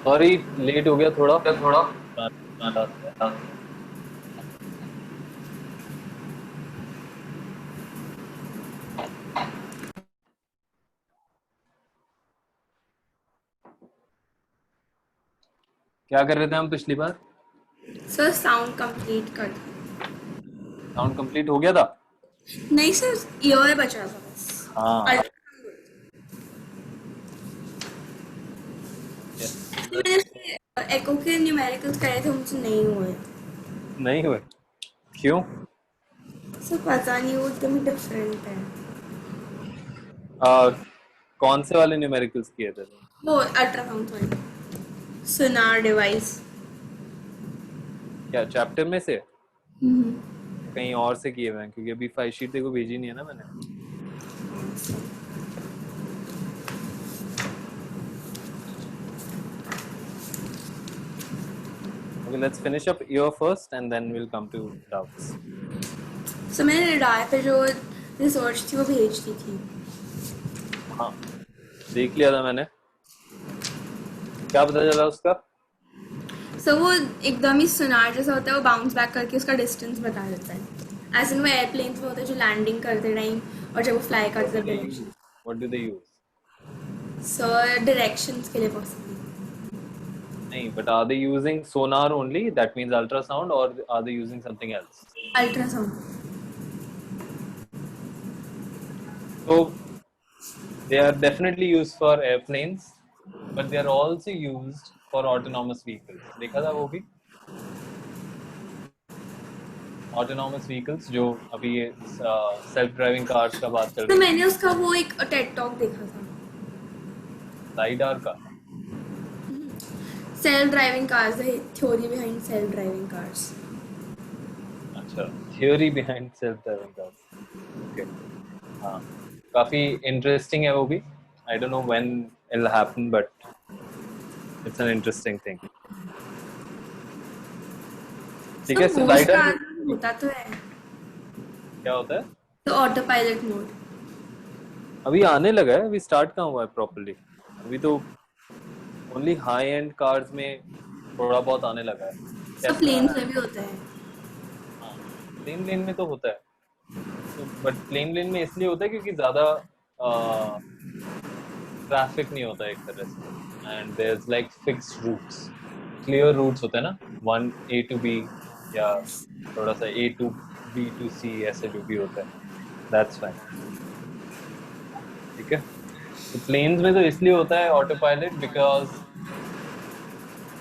Sorry, late हो गया थोड़ा। थोड़ा। क्या कर रहे थे हम पिछली बार? सर साउंड कंप्लीट कर दो। साउंड कंप्लीट हो गया था। नहीं सर, ईयर बचा था बस। हाँ। यस। मैंने एको के न्यूमेरिकल्स करे थे, मुझसे नहीं हुए। नहीं हुए? क्यों? सर पता नहीं, वो एकदम डिफरेंट है। आ, कौन से वाले न्यूमेरिकल्स किए थे तुम? वो अल्ट्रासाउंड वाली सोनार डिवाइस। क्या चैप्टर में से? कहीं और से किए हुए हैं? क्योंकि अभी फाइव शीट देखो भेजी नहीं है ना मैंने। Okay, let's finish up ear first and then will come to doubts. Sir मैंने रिडाई पे जो रिसर्च थी वो भेज दी थी। हाँ, देख लिया था मैंने। क्या पता चला उसका? सर वो एकदम ही सोनार जैसा होता है, वो बाउंस बैक करके उसका डिस्टेंस बता देता है। ऐसे वो एयरप्लेन्स में होता है जो लैंडिंग करते टाइम और जब वो फ्लाई व्हाट करते डू तब they use? Direction. What do they use? Sir directions के लिए पॉसिबल। नहीं, but are they using sonar only? That means ultrasound, or are they using something else? Ultrasound. So they are definitely used for airplanes, but they are also used for autonomous vehicles. देखा था वो भी? Autonomous vehicles जो अभी ये self driving cars का बात चल तो रही है। मैंने उसका वो एक टेड टॉक देखा था। लाइडार का? Self driving cars, the theory behind self driving cars. अच्छा, theory behind self driving cars. Okay. हाँ, काफी इंटरेस्टिंग है वो भी। I don't know when it will happen, but it's an interesting thing. ठीक है, सब सो मोस्ट लाइडर कार में होता तो है। क्या होता है? तो ऑटो पायलट मोड। अभी आने लगा है, अभी स्टार्ट कहाँ हुआ है प्रॉपर्ली। अभी तो ओनली हाई एंड कार्स में थोड़ा बहुत आने लगा है। सब टेस्ला प्लेन्स है। में भी होता है। हाँ, प्लेन लेन में तो होता है। तो बट प्लेन लेन में इसलिए होता है क्योंकि ज्यादा ट्रैफिक नहीं होता है एक तरह से, and there is like fixed routes, clear routes होते हैं ना, वन ए टू बी, या यस। थोड़ा सा A to B to C, ऐसे जो भी होता है। That's fine. ठीक है। तो प्लेन्स में तो इसलिए होता है autopilot because,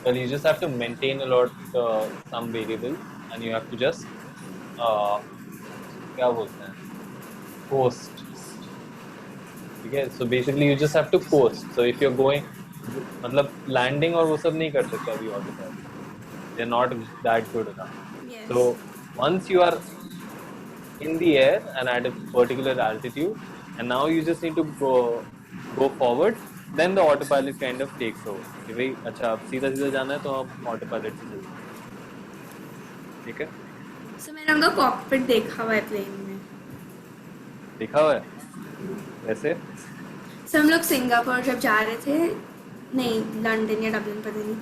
well, you just have to maintain a lot some variables, and you have to just क्या बोलते हैं, coast. ठीक है, so basically you just have to coast. So if you're going, मतलब लैंडिंग और वो सब नहीं कर सकते अभी auto pilot, they're not that good enough. Yes. So once you are in the air and at a particular altitude, and now you just need to go forward, then the autopilot kind of takes over कि भाई अच्छा अब सीधा सीधा जाना है तो हम ऑटो पायलट से चलते हैं। ठीक है। सो मैंने उनका कॉकपिट देखा हुआ है प्लेन में। देखा हुआ है? वैसे? सो हम लोग सिंगापुर जब जा रहे थे, नहीं लंदन या डबलिन पता नहीं,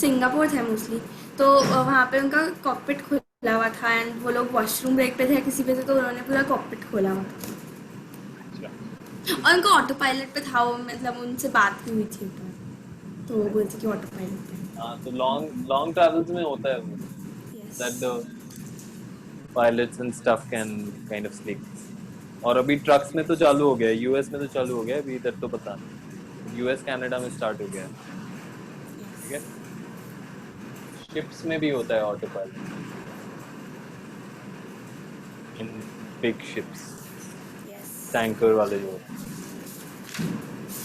सिंगापुर था मोस्टली। तो वहाँ पे उनका कॉकपिट खुला हुआ था एंड वो लोग वॉशरूम ब्रेक पे थे किसी पे थे, तो उन्होंने पूरा कॉकपिट खोला हुआ था। अच्छा। और उनका ऑटो पायलट पे था वो, मतलब उनसे बात भी हुई थी ऊपर, तो वो बोलते कि ऑटो पायलट पे। हाँ, तो लॉन्ग लॉन्ग ट्रैवल्स में होता है वो, yes. that the pilots and stuff can kind of sleep. और अभी ट्रक्स में तो चालू हो गया है, यूएस में तो चालू हो गया है, अभी इधर तो पता नहीं, यूएस कनाडा में स्टार्ट हो गया है। ठीक है। शिप्स में भी होता है auto pilot, in big ships, yes. Tanker वाले जो होते हैं।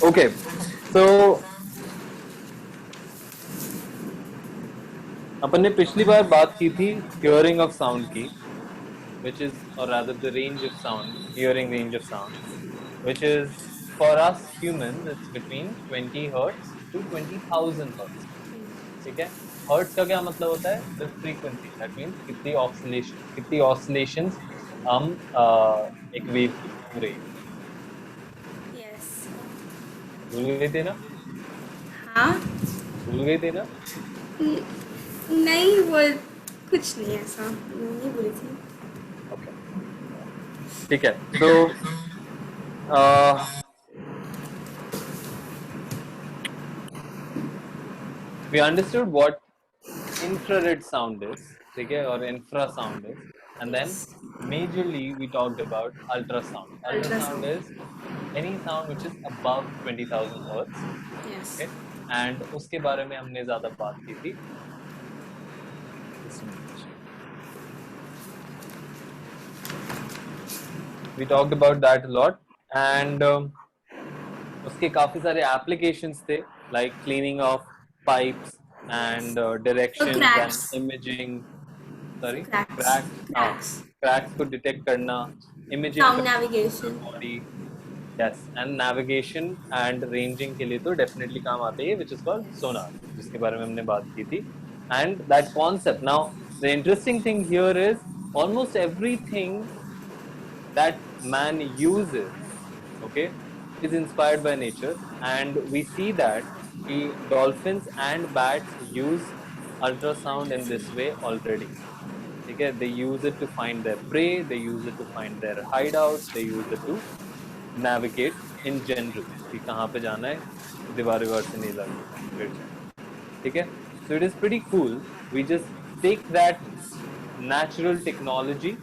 ओके, तो अपन ने पिछली बार बात की थी हियरिंग ऑफ साउंड की, which is, or rather the range of sound, hearing range of sound, which is for us humans, it's between 20 hertz to 20,000 hertz. ठीक है। हर्ट्स का क्या मतलब होता है? द फ्रीक्वेंसी, दैट मीन्स कितनी ऑक्सीलेशन, कितनी ऑक्सीलेशंस हम एक वेव की सुन रही है। यस। भूल गए थे ना? हाँ। भूल गई थी ना? नहीं, वो कुछ नहीं ऐसा नहीं बोली थी। ओके, ठीक है। तो we understood what infrared sound is, ठीक है, और infrasound is, and then Yes. majorly we talked about ultrasound. Ultrasound Ultrasound. is any sound which is above 20,000 hertz, Yes. okay, and उसके बारे में हमने ज़्यादा बात की थी. Just a minute. We talked about that a lot, and उसके काफी सारे applications थे, like cleaning of pipes and So directions and cracks. imaging. Sorry, Cracks. cracks. हाँ, Cracks. cracks को detect करना, imaging Sound करना navigation. body. Yes, and navigation and ranging के लिए तो definitely काम आते हैं, which is called sonar, जिसके बारे में हमने बात की थी. And that concept. Now, the interesting thing here is almost everything that man uses, okay, is inspired by nature, and we see that the dolphins and bats use ultrasound in this way already. Okay, they use it to find their prey, they use it to find their hideouts, they use it to navigate in general कि कहाँ पे जाना है, दीवार से नहीं लगना, ठीक है. So it is pretty cool. We just take that natural technology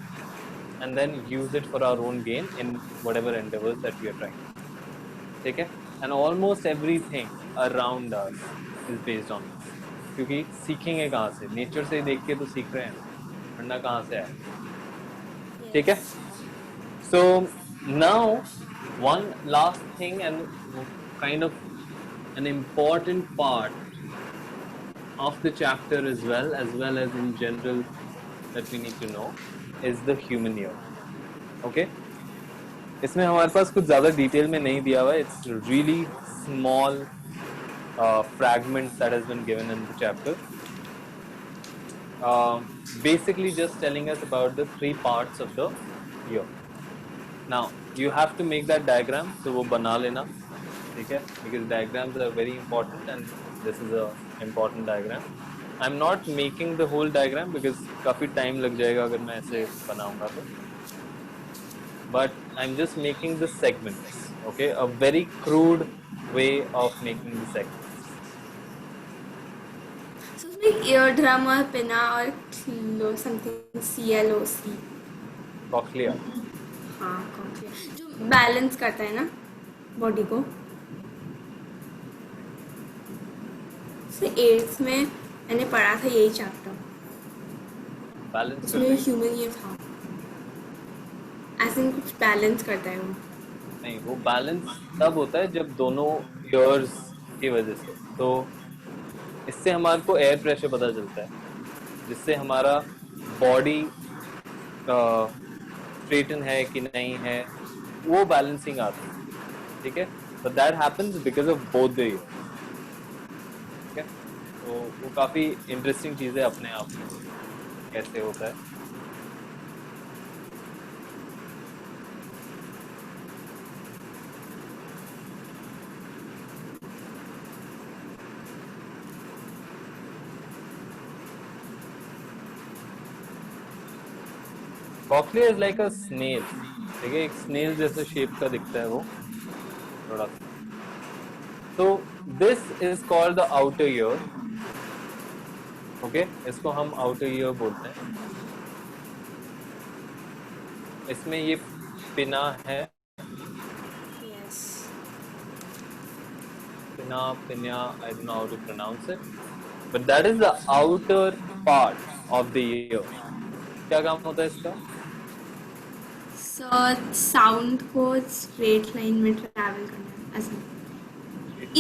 and then use it for our own gain in whatever endeavors that we are trying. ठीक है. And almost everything around us is based on this. क्योंकि सीखेंगे कहाँ से? Nature से देख के तो सीख रहे हैं, वरना कहाँ से आए? ठीक है. So now one last thing and kind of an important part of the chapter as well as in general that we need to know is the human ear. Okay. इसमें हमारे पास कुछ ज़्यादा डिटेल में नहीं दिया हुआ है. It's really small fragments that has been given in the chapter. Basically just telling us about the 3 parts of the ear. Now you have to make that diagram, so वो बना लेना, ठीक है, because diagrams are very important and this is a important diagram. I'm not making the whole diagram because काफी time लग जाएगा अगर मैं ऐसे बनाऊंगा तो. But I'm just making the segments, okay, a very crude way of making the segments. So उसमें eardrum और pinna और something CLOC. Cochlea. हाँ, cochlea जो बैलेंस करता है ना बॉडी को. so 8th में मैंने पढ़ा था यही चैप्टर. Balance उसमें ह्यूमन ईयर था. ऐसे कुछ बैलेंस करता है वो. नहीं, वो बैलेंस तब होता है जब दोनों ईयर्स की वजह से. तो इससे हमारे को एयर प्रेशर पता चलता है, जिससे हमारा बॉडी स्ट्रेटन है कि नहीं है, वो बैलेंसिंग आता है, ठीक है. But that happens because of both the year. ठीक है, तो वो काफ़ी इंटरेस्टिंग चीज़ है अपने आप में, कैसे होता है. Cochlea is like a snail, ठीक है, एक स्नेल जैसे शेप का दिखता है वो थोड़ा. तो this is called the outer ear. Okay, इसको हम आउटर ईयर बोलते हैं. इसमें ये पिना है, Yes. Pinna, pinna, I don't know how to pronounce it, but that is the outer part of the ear. क्या काम होता है इसका? So साउंड को स्ट्रेट लाइन में ट्रैवल करना, ऐसा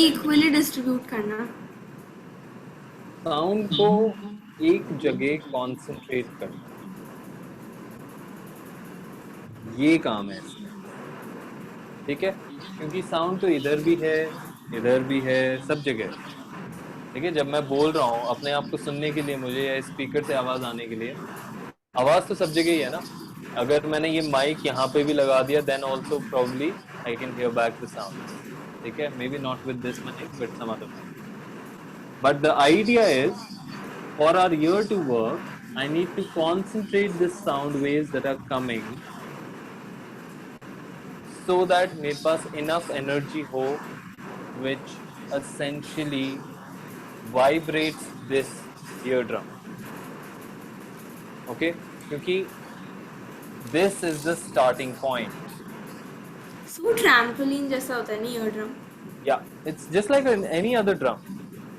इक्वली डिस्ट्रीब्यूट करना. साउंड को एक जगह कॉन्सेंट्रेट करना, ये काम है इसमें. ठीक है, क्योंकि साउंड तो इधर भी है, सब जगह. ठीक है, जब मैं बोल रहा हूँ अपने आप को सुनने के लिए मुझे, या स्पीकर से आवाज आने के लिए, आवाज तो सब जगह ही है ना. अगर मैंने ये माइक यहाँ पे भी लगा दिया, then also probably I can hear back the sound. ठीक है, maybe not with this mic but some other mic. But the idea is, for our ear to work, I need to concentrate the sound waves that are coming so that मेरे पास enough energy हो which essentially vibrates this eardrum. Okay? क्योंकि this is the starting point. So trampoline जैसा होता है ना ear drum? Yeah, it's just like any other drum.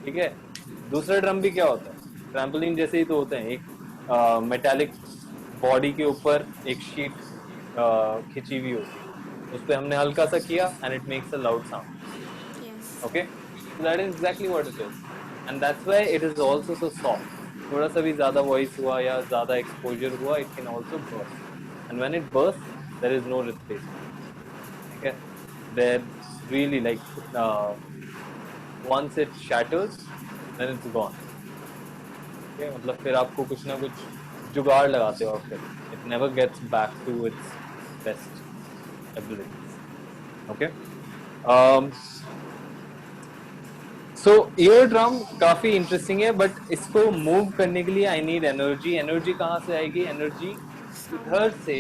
ठीक है? दूसरा ड्रम भी क्या होता है? ट्रैम्पोलिन जैसे ही तो होते हैं, एक मेटालिक बॉडी के ऊपर एक शीट खिंची हुई होती है, उस पे हमने हल्का सा किया and it makes a loud sound. Yes. Okay, so that is exactly what it is, and that's why it is also so soft. थोड़ा सा भी ज़्यादा वॉइस हुआ या ज़्यादा एक्सपोजर हुआ, it can also burst, and when it bursts, there is no replacement. ठीक है? They're really like once it shatters, then it's gone. Okay? मतलब फिर आपको कुछ ना कुछ जुगाड़ लगाते हो, फिर it never gets back to its best abilities. Okay. So ear drum काफी इंटरेस्टिंग है, बट इसको मूव करने के लिए आई नीड एनर्जी. एनर्जी कहाँ से आएगी? एनर्जी इधर से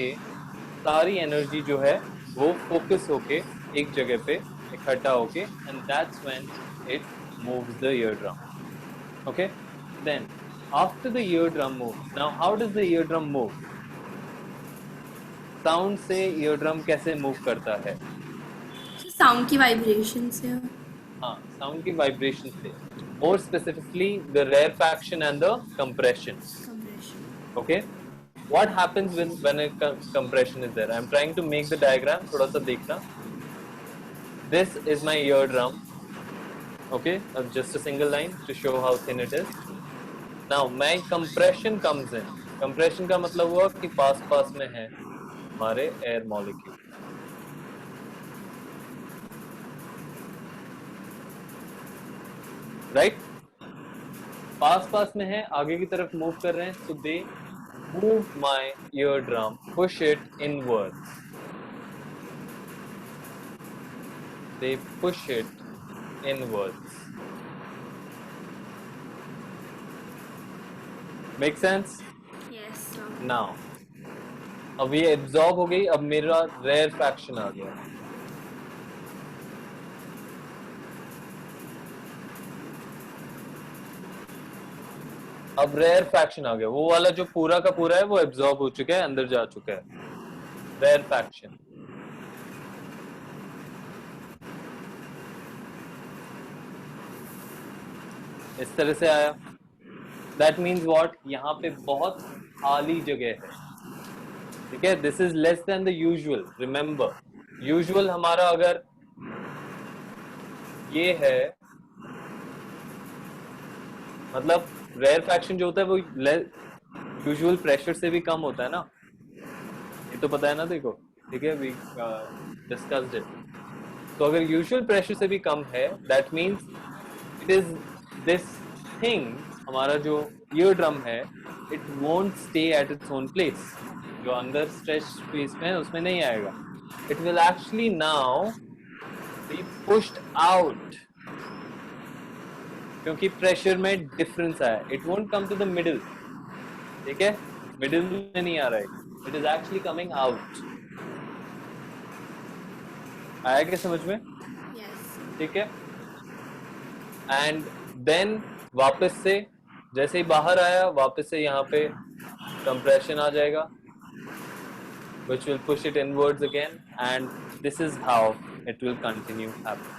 सारी एनर्जी जो है वो फोकस होके एक जगह पे इकट्ठा होके, and that's when it moves the eardrum. Okay, then after the eardrum move, now how does the eardrum move? Sound से ईयर ड्रम कैसे मूव करता है? साउंड की वाइब्रेशन से. हाँ, साउंड की वाइब्रेशन से, more specifically the rarefaction and the compression. Okay, what happens when a compression is there? I'm trying to make the diagram, थोड़ा सा देखना. This is my eardrum. Okay, just a single line to show how thin it is. Now my compression comes in. Compression का मतलब हुआ कि पास पास में है हमारे air molecule. राइट, पास पास में है, आगे की तरफ मूव कर रहे हैं, so they move my eardrum, push it inwards. They push it inwards. Make sense? Yes. Now, अब ये absorb हो गई, अब मेरा rarefaction आ गया. अब rarefaction आ गया, वो वाला जो पूरा का पूरा है वो absorb हो चुका है, अंदर जा चुका है. Rarefaction. इस तरह से आया. That means what? यहाँ पे बहुत खाली जगह है. ठीक है, this is less than the usual. Remember, usual हमारा अगर ये है, मतलब rarefaction जो होता है वो यूजुअल प्रेशर से भी कम होता है ना, ये तो पता है ना. देखो, ठीक है, we discussed it. तो अगर यूजुअल प्रेशर से भी कम है, that means it is this thing, हमारा जो ईयर ड्रम है, it won't stay at its own place. जो अंदर स्ट्रेच स्पेस में है उसमें नहीं आएगा. It will actually now be pushed out, क्योंकि प्रेशर में डिफरेंस आया. It won't come to the middle. ठीक है, मिडिल में नहीं आ रहा है, it is actually coming out. आया क्या समझ में? ठीक है, एंड देन वापस से जैसे ही बाहर आया, वापस से यहाँ पे कंप्रेशन आ जाएगा, which will push it inwards again, and this is how it will continue happening.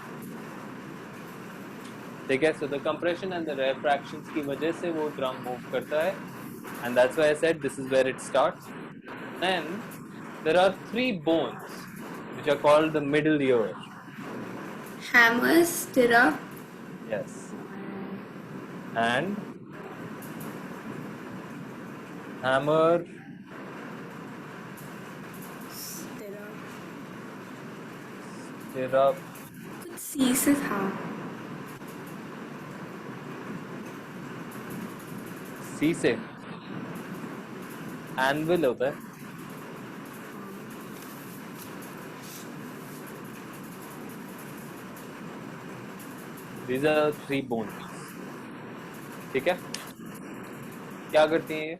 ठीक है, so the compression and the rarefactions की वजह से वो ड्रम मूव करता है, and that's why I said this is where it starts. Then there are 3 bones which are called the middle ear. Hammer, stirrup. Yes. And hammer, stirrup. कुछ सी से था. सी से एनविल होता है. These are 3 bones. ठीक है, क्या करती हैं ये?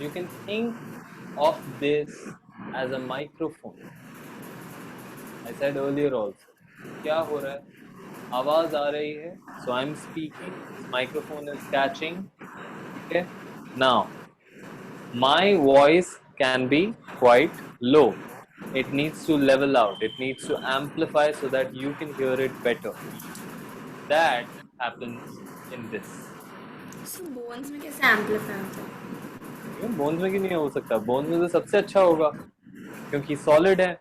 You can think of this as a microphone. I said earlier also. क्या हो रहा है? आवाज आ रही है, so I'm speaking. Microphone is catching. Okay. Now, my voice can be quite low. It needs to level out. It needs to amplify so that you can hear it better. That happens in this. So bones में कैसे amplify होता है? Bones में क्यों नहीं हो सकता? Bones में तो सबसे अच्छा होगा क्योंकि सॉलिड है.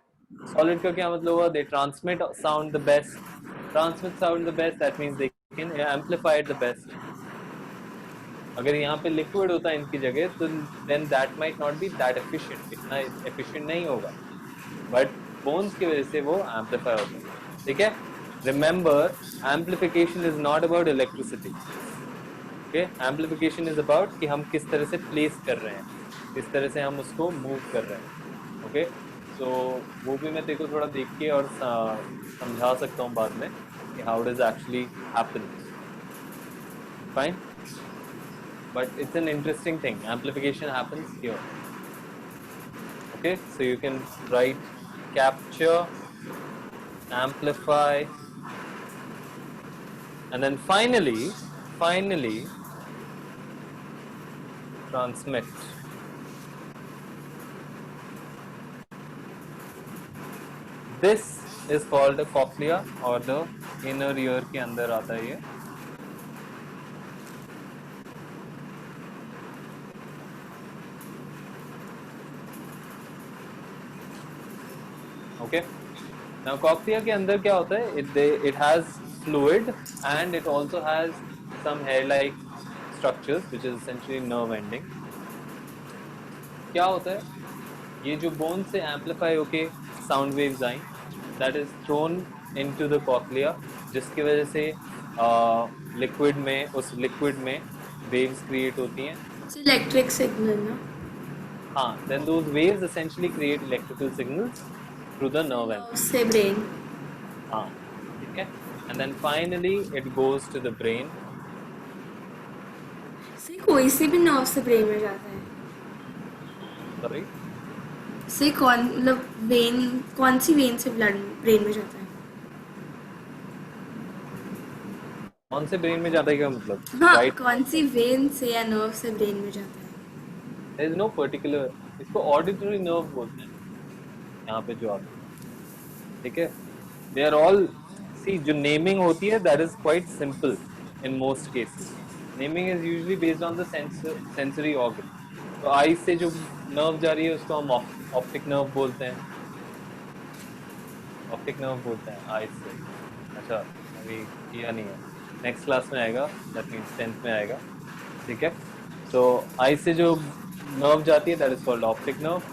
सॉलिड का क्या मतलब हुआ? They transmit sound the best. Transmit sound the best, that means they can amplify it the best. अगर यहाँ पे लिक्विड होता है इनकी जगह तो then that might not be that efficient, इतना एफिशिएंट नहीं होगा, बट बोन्स की वजह से वो एम्पलीफाई होता है. ठीक है, remember amplification is not about electricity. Okay, amplification is about कि हम किस तरह से प्लेस कर रहे हैं, किस तरह से हम उसको मूव कर रहे हैं. ओके, सो वो भी मैं तेरे को थोड़ा देख के और समझा सकता हूँ बाद में कि how does actually happen. Fine, but it's an interesting thing. Amplification happens here. Okay, so you can write capture, amplify, and then finally transmit. This is called the cochlea or the inner ear के अंदर आता है ये. Okay. Now cochlea के अंदर क्या होता है? It has fluid and it also has some hair-like structures which is essentially nerve ending. क्या होता है? ये जो bone से amplify होके sound waves I, that is thrown into the cochlea, जिसकी वजह से liquid में, उस liquid में waves create होती हैं. It's electric signal ना? हाँ, then those waves essentially create electrical signals through the nerve endings. से brain. हाँ, ठीक है, and then finally it goes to the brain. से कोई से भी nerve से brain में जाता है. Sorry. से कौन मतलब vein, कौन सी vein से blood brain में जाता है? कौन से brain में जाता है क्या मतलब? हाँ, Right. कौन सी vein से या nerve से brain में जाता है? There is no particular. इसको auditory nerve बोलते हैं. यहाँ पे जो आता है, ठीक है. They are all, see, जो naming होती है that is quite simple in most cases. Naming is usually based on the sensory organ. तो eyes से जो nerve जा रही है उसको हम optic nerve बोलते हैं. Optic nerve बोलते हैं eyes से. अच्छा, अभी किया नहीं है. Next class में आएगा, that means 10th में आएगा. ठीक है. So eyes से जो nerve जाती है that is called optic nerve.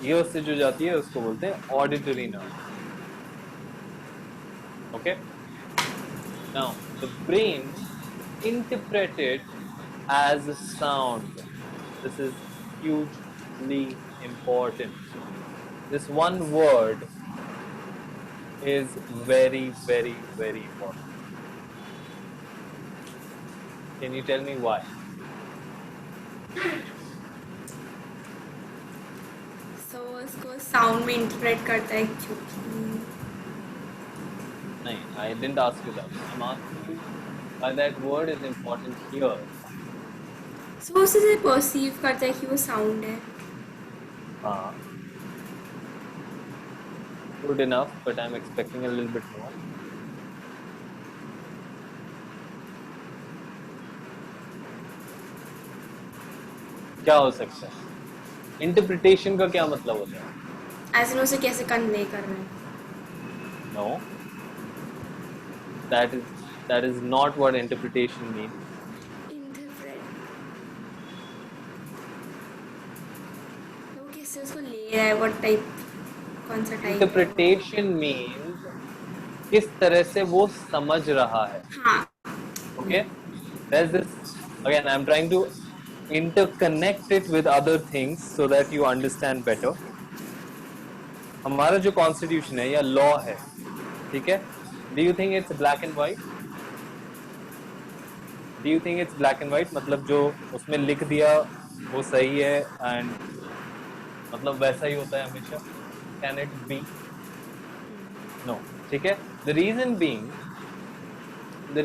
ears से जो जाती है उसको बोलते हैं auditory nerve. Okay. Now the brain interprets it as a sound. This is hugely important. This one word is very, very, very important. Can you tell me why? So इसको sound में interpret करता है क्योंकि नहीं, I didn't ask you that. I'm asking you why that word is important here. so उसे perceive करता है कि वो sound है. हाँ. Good enough, but I'm expecting a little bit more. क्या हो सकता है? Interpretation का क्या मतलब होता है? As in उसे कैसे convey कर रहे हैं? No. That is not what interpretation means. Interpret. वो कैसे उसको ले रहा है? What type? कौन सा type? Interpretation means किस तरह से वो समझ रहा है. हाँ. Okay? There's this, again, I'm trying to interconnect it with other things so that you understand better. हमारा जो कॉन्स्टिट्यूशन है या लॉ है, ठीक है, do you think it's black and white? Do you think it's black and white, मतलब जो उसमें लिख दिया वो सही है एंड मतलब वैसा ही होता है हमेशा? Can it be? नो, ठीक है। The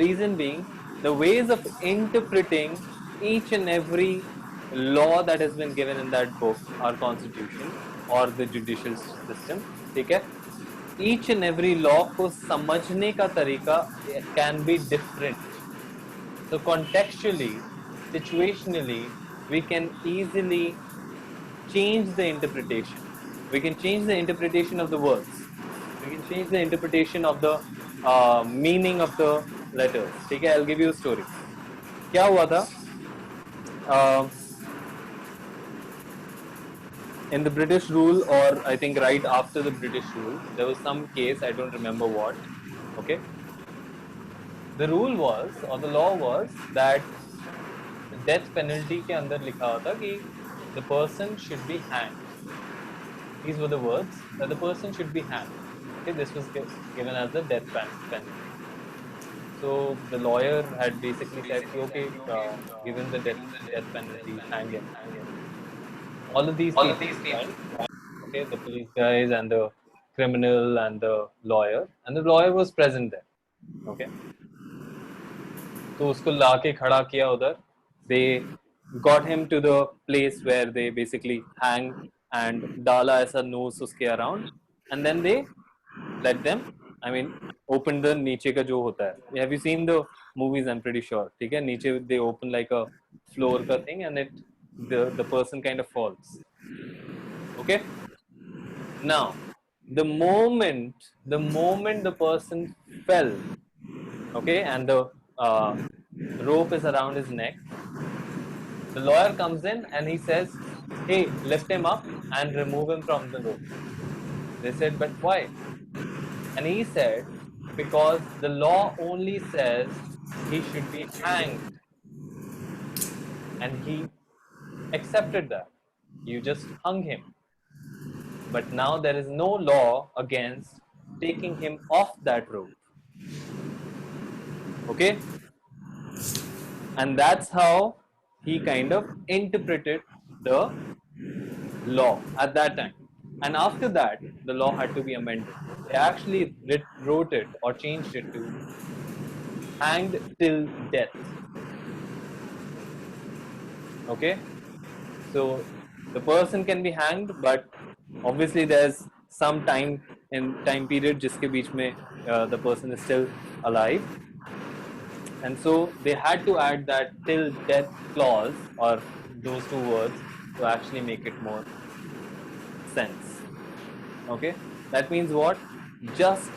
reason being the ways of interpreting each and every law that has been given in that book, our constitution or the judicial system, ठीक है, each and every law को समझने का तरीका can be different. So contextually, situationally, we can easily change the interpretation. We can change the interpretation of the words. We can change the interpretation of the meaning of the letters. ठीक है, I'll give you a story. क्या हुआ था? In the British rule, or I think right after the British rule, there was some case, I don't remember what. Okay. The rule was, or the law was, that the death penalty के अंदर लिखा हुआ था कि the person should be hanged. These were the words, that the person should be hanged. Okay, this was given as the death penalty. So the lawyer had basically said, okay, given the death penalty, hang him. All of these people, okay, the police guys and the criminal and the lawyer was present there. Okay. तो उसको लाके खड़ा किया उधर. They got him to the place where they basically hang and डाला ऐसा nose उसके around, and then they let them, I mean, open the नीचे का जो होता है. Have you seen the movies? I'm pretty sure. ठीक है, नीचे they open like a floor का thing and the person kind of falls. Okay. Now, the moment the person fell, okay, and the rope is around his neck, the lawyer comes in and he says, hey, lift him up and remove him from the rope. They said, but why? And he said, because the law only says he should be hanged. And he accepted that. You just hung him. But now there is no law against taking him off that rope. Okay? And that's how he kind of interpreted the law at that time. And after that, the law had to be amended. They actually wrote it or changed it to hanged till death. Okay? So the person can be hanged, but obviously there's some time period जिसके बीच में the person is still alive. And so they had to add that till death clause or those two words to actually make it more sense. Okay, that means what? Just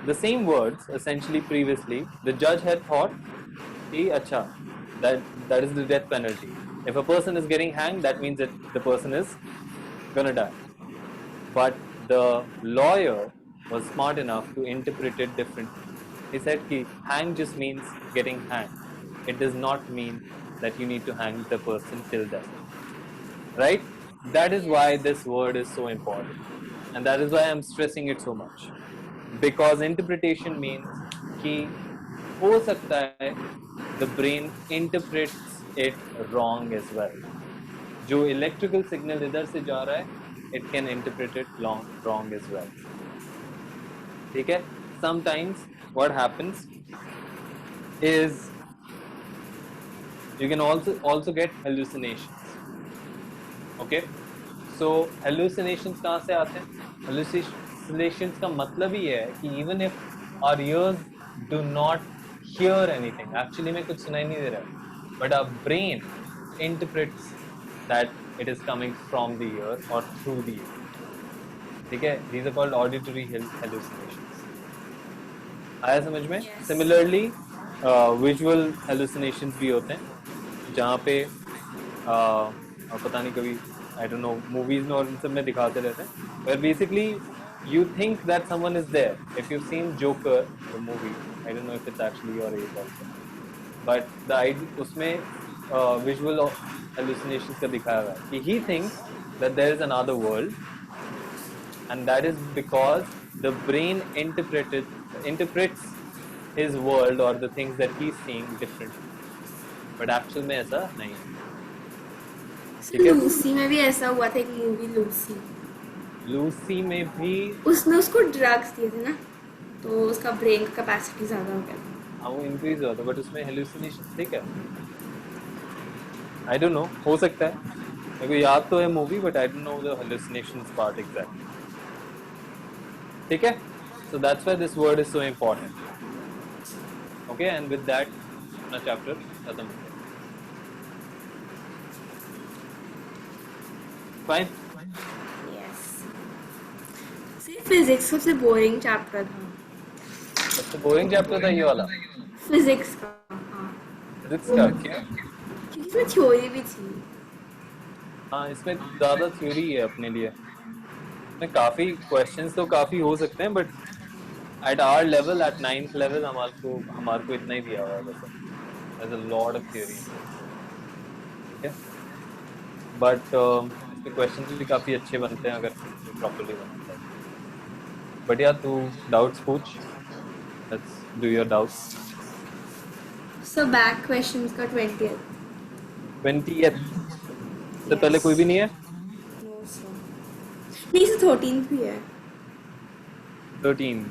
the same words essentially previously the judge had thought, acha, that is the death penalty. If a person is getting hanged, that means that the person is gonna die. But the lawyer was smart enough to interpret it differently. He said ki hang just means getting hanged. It does not mean that you need to hang the person till death. Right? That is why this word is so important. And that is why I'm stressing it so much. Because interpretation means कि हो सकता है the brain interprets it wrong as well. जो electrical signal इधर से जा रहा है, it can interpret it wrong as well. ठीक है? Sometimes what happens is you can also get hallucinations. Okay? So hallucinations कहाँ से आते हैं? Hallucinations का मतलब ही है कि even if our ears do not hear anything, actually में कुछ सुनाई नहीं दे रहा है, but our brain interprets that it is coming from the ear or through the ear. ठीक है? These are called auditory hallucinations. आया समझ में? Yes. Similarly, visual hallucinations भी होते हैं, जहाँ पे पता नहीं कभी I don't know movies में और इन सब में दिखाते रहते हैं, where basically you think that someone is there. If you've seen Joker, the movie, I don't know if it's actually your age also, but the idea उसमें visual hallucinations का दिखाया हुआ है कि he thinks that there is another world and that is because the brain interprets his world or the things that he's seeing differently. But actual में ऐसा नहीं है. ठीक है? लूसी में भी ऐसा हुआ था, एक मूवी लूसी, लूसी में भी उसमें उसको ड्रग्स दिए थे ना, तो उसका ब्रेन का कैपेसिटी ज्यादा हो गया था. हाँ वो इंक्रीज हुआ था, बट उसमें हेलुसिनेशन ठीक है. आई डोंट नो, हो सकता है, मेरे को याद तो है movie, but I don't know the hallucinations part exactly. ठीक है, so that's why this word is so important. Okay, and with that अपना chapter खत्म हो गया. Fine. यस. फिजिक्स सबसे बोरिंग चैप्टर था. सबसे बोरिंग चैप्टर था ये वाला. फिजिक्स का. हाँ, फिजिक्स का क्या? क्योंकि इसमें थ्योरी भी थी. हाँ, इसमें ज़्यादा थ्योरी है अपने लिए. इसमें काफ़ी क्वेश्चंस तो काफ़ी हो सकते हैं, but at our level, at 9th level, हमारे को इतना ही दिया हुआ है बस. There's a lot of theory. ठीक है? But इसके questions भी काफ़ी अच्छे बनते हैं अगर properly बनते हैं. But यार तू doubts पूछ. Let's do your doubts. So back questions का 20th. 20th से पहले कोई भी नहीं है. No sir. नहीं सर, 13th भी है. 13.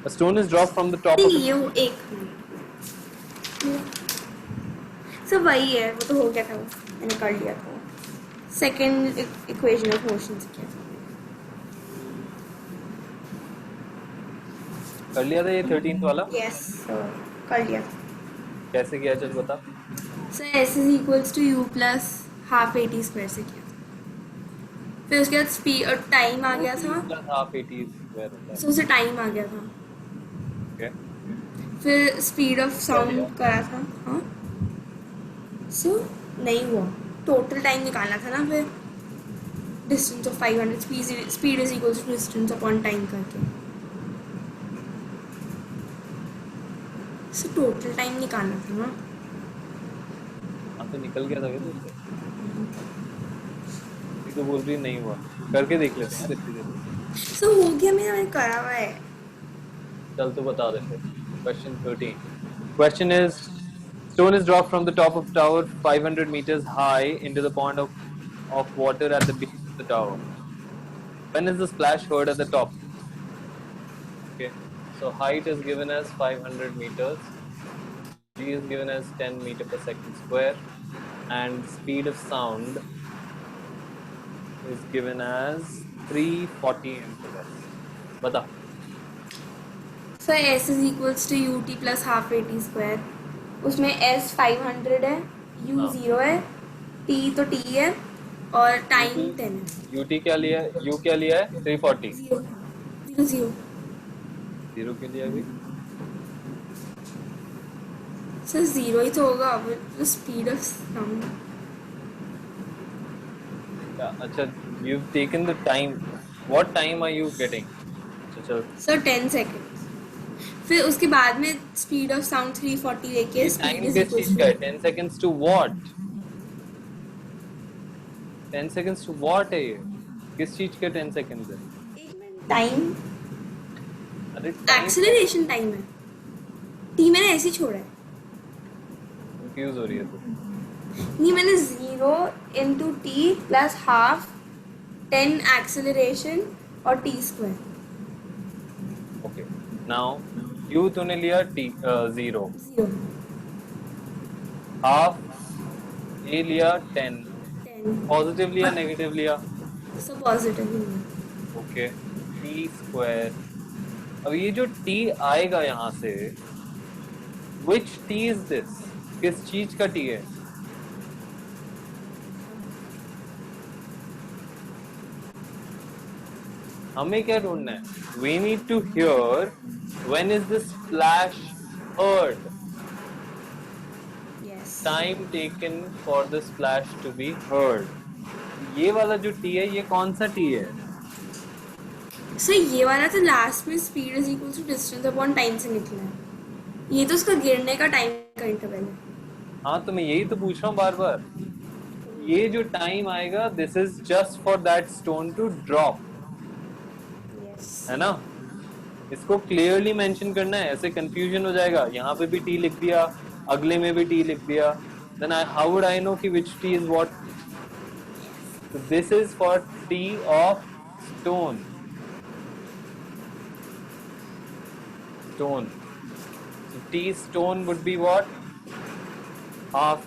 A stone is dropped from the top of नहीं, ये वो एक सब वही है, वो तो हो गया था, वो मैंने कर लिया था. सेकेंड इक्वेशन ऑफ मोशन से किया था. कर लिया था ये 13th वाला. यस सर, कर लिया था. कैसे किया चल बता. Sir S is equals to U plus half A T square से किया था. फिर उसके बाद स्पीड और टाइम आ गया था. Plus half 80 square होता है. सो उसे टाइम आ गया था. Okay. फिर स्पीड ऑफ साउंड करा था. हाँ, सो नहीं हुआ. टोटल टाइम निकालना था ना. फिर distance of 500, speed is equals to distance upon time करके. सो टोटल टाइम निकालना था ना. हाँ तो निकल गया था क्या तुझसे. तो बोल रही नहीं हुआ. करके देख लेते हैं इतनी देर. सो हो गया मेरा, मैंने करा हुआ है. चल तो बता दे फिर. Question 13. Question is, stone is dropped from the top of tower 500 meters high into the pond of water at the base of the tower. When is the splash heard at the top? Okay. So height is given as 500 meters. G is given as 10 meter per second square, and speed of sound is given as 340 mph. बता. So S is equals to U T plus half A T square. उसमें S 500 है, you हाँ. 0 है, T तो T है, और time 10 है. UT क्या लिया है? U क्या लिया है? 340. 0 0 0. 0 के लिए अभी सर 0 ही तो होगा. वो स्पीड ऑफ साउंड. अच्छा, you've taken the time. What time are you getting? अच्छा चल. Sir 10 second. फिर उसके बाद में स्पीड ऑफ साउंड 340 लेके स्पीड टाइम इज किस चीज का है? 10 seconds to what? 10 seconds to what है ये? किस चीज का 10 seconds है? टाइम. अरे टाइम एक्सेलरेशन टाइम है. टी मैंने ऐसे ही छोड़ा है. कंफ्यूज हो रही है तू. नहीं, मैंने 0 into T plus half 10 acceleration और T square. Okay. Now U तूने लिया T 0. 0 हाफ A लिया 10. 10. पॉजिटिव लिया नेगेटिव लिया. So positive. Okay. T square. अब ये जो T आएगा यहाँ से, which T is this? किस चीज का T है? हमें क्या ढूंढना है? We need to hear when is this splash heard? Yes. Time taken for the splash to be heard. ये वाला जो T है, ये कौन सा T है? सो ये वाला तो लास्ट में speed is equal to distance upon time से निकला है. ये तो उसका गिरने का टाइम का इंटरवल है. हाँ तो मैं यही तो पूछ रहा हूँ बार बार. ये जो टाइम आएगा, this is just for that stone to drop. है ना? इसको क्लियरली मेंशन करना है, ऐसे कंफ्यूजन हो जाएगा, यहाँ पे भी टी लिख दिया, अगले में भी टी लिख दिया, then how would I know कि which T is what? So this is for T of stone. Stone. So T stone would be what? Half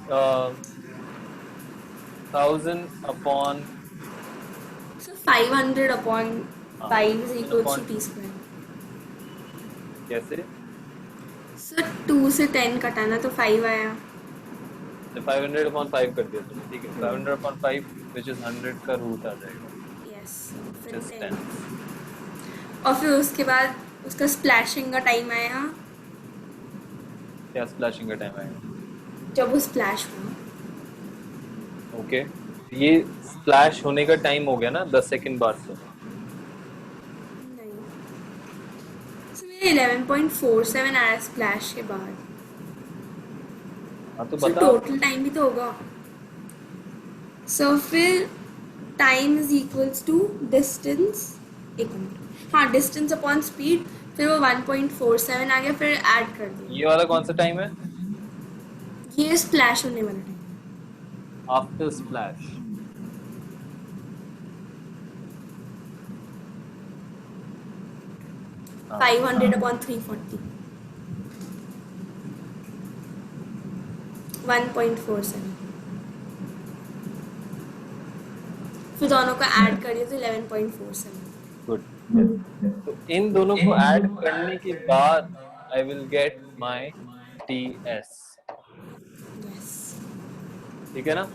1000 upon So 500 upon 5 is equal to upon t square. कैसे? So 2 से 10 कटाना तो 5 आया. तो 500 upon 5 कर दिया तुमने, ठीक है? 500 upon 5 which is 100 का रूट आ जाएगा, Yes. which फिर is 10. 10. और फिर उसके बाद उसका स्प्लैशिंग का टाइम आया क्या स्प्लैशिंग का टाइम आएगा? जब वो स्प्लैश हुआ. ओके, ये स्प्लैश होने का टाइम हो गया ना 10 सेकंड बाद से. नहीं. So मेरे 11.47 आया स्प्लैश के बाद. हाँ तो So बता. टोटल टाइम भी तो होगा. So फिर time is equals to distance. एक मिनट. हाँ, डिस्टेंस अपॉन स्पीड. फिर वो 1.47 आ गया, फिर ऐड कर दिया. ये वाला कौन सा टाइम है? ये स्प्लैश होने वाला टाइम. After splash. 500 upon 340. 1.47. फिर दोनों को ऐड करिए तो 11.47. गुड. तो इन दोनों को ऐड करने के बाद I will get my TS. Yes. ठीक है ना?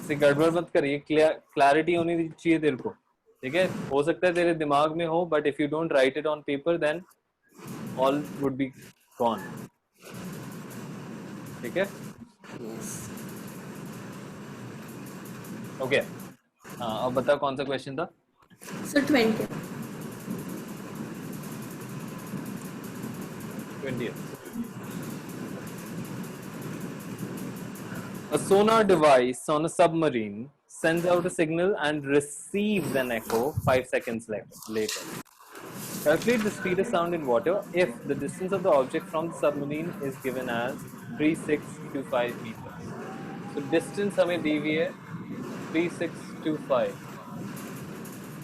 इसे गड़बड़ मत करिए, क्लैरिटी होनी चाहिए तेरे को, ठीक है? हो सकता है तेरे दिमाग में हो, but if you don't write it on paper then all would be gone. ठीक है? Yes. ओके. हाँ, अब बता कौन सा क्वेश्चन था? So 20. 20th. A sonar device on a submarine sends out a signal and receives an echo 5 seconds later. Calculate the speed of sound in water if the distance of the object from the submarine is given as 3625 meters. So distance हमें दी हुई है 3625.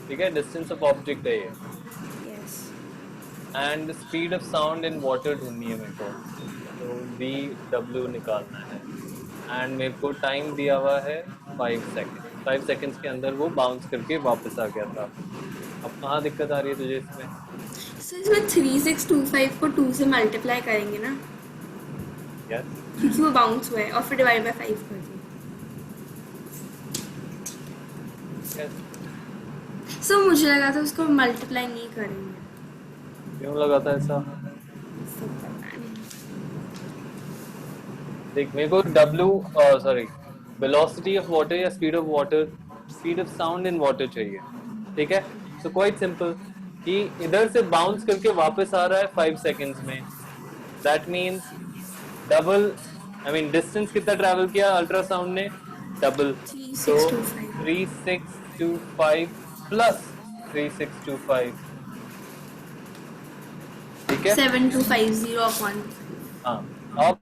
ठीक है? distance of object है ये. Yes. And the speed of sound in water ढूंढनी है मेरे को. तो dW निकालना है. एंड मेरे को टाइम दिया हुआ है 5 सेकेंड. 5 सेकेंड्स के अंदर वो बाउंस करके वापस आ गया था. अब कहाँ दिक्कत आ रही है तुझे इसमें? So इसमें 3625 को 2 से मल्टीप्लाई करेंगे ना, यस. क्योंकि वो बाउंस हुआ है, और फिर डिवाइड बाय 5 कर दिए. यस. So मुझे लगा था उसको मल्टीप्लाई नहीं करेंगे. क्यों लगा था ऐसा? So पता नहीं. देख, मेरे को वेलोसिटी ऑफ वाटर या speed of sound in water चाहिए. ठीक है? सो क्वाइट सिंपल कि इधर से बाउंस करके वापस आ रहा है 5 सेकेंड्स में. That means double, I mean distance कितना ट्रैवल किया अल्ट्रासाउंड ने? डबल. तो 3625 प्लस 3625. ठीक है? 7250 अपॉन. हाँ. अब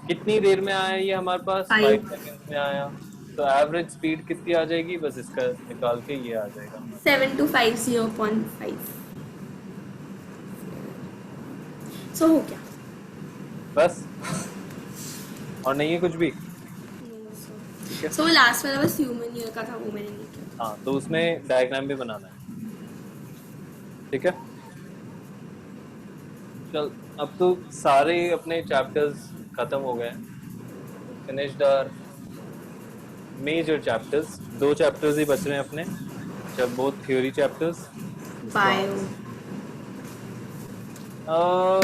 कितनी देर में आया ये हमारे पास? 5 सेकेंड्स में आया. तो एवरेज स्पीड कितनी आ जाएगी? बस इसका निकाल के ये आ जाएगा 7250 अपॉन 5. सो हो गया. बस. और नहीं है कुछ भी. सो लास्ट वाला बस ह्यूमन ईयर का था, वो मैंने नहीं किया. हाँ, तो उसमें डायग्राम भी बनाना है. ठीक है? चल, अब तो सारे अपने चैप्टर्स खत्म हो गए. Finished our major chapters. 2 chapters ही बच रहे हैं अपने. जब बहुत थ्योरी चैप्टर्स. बायो.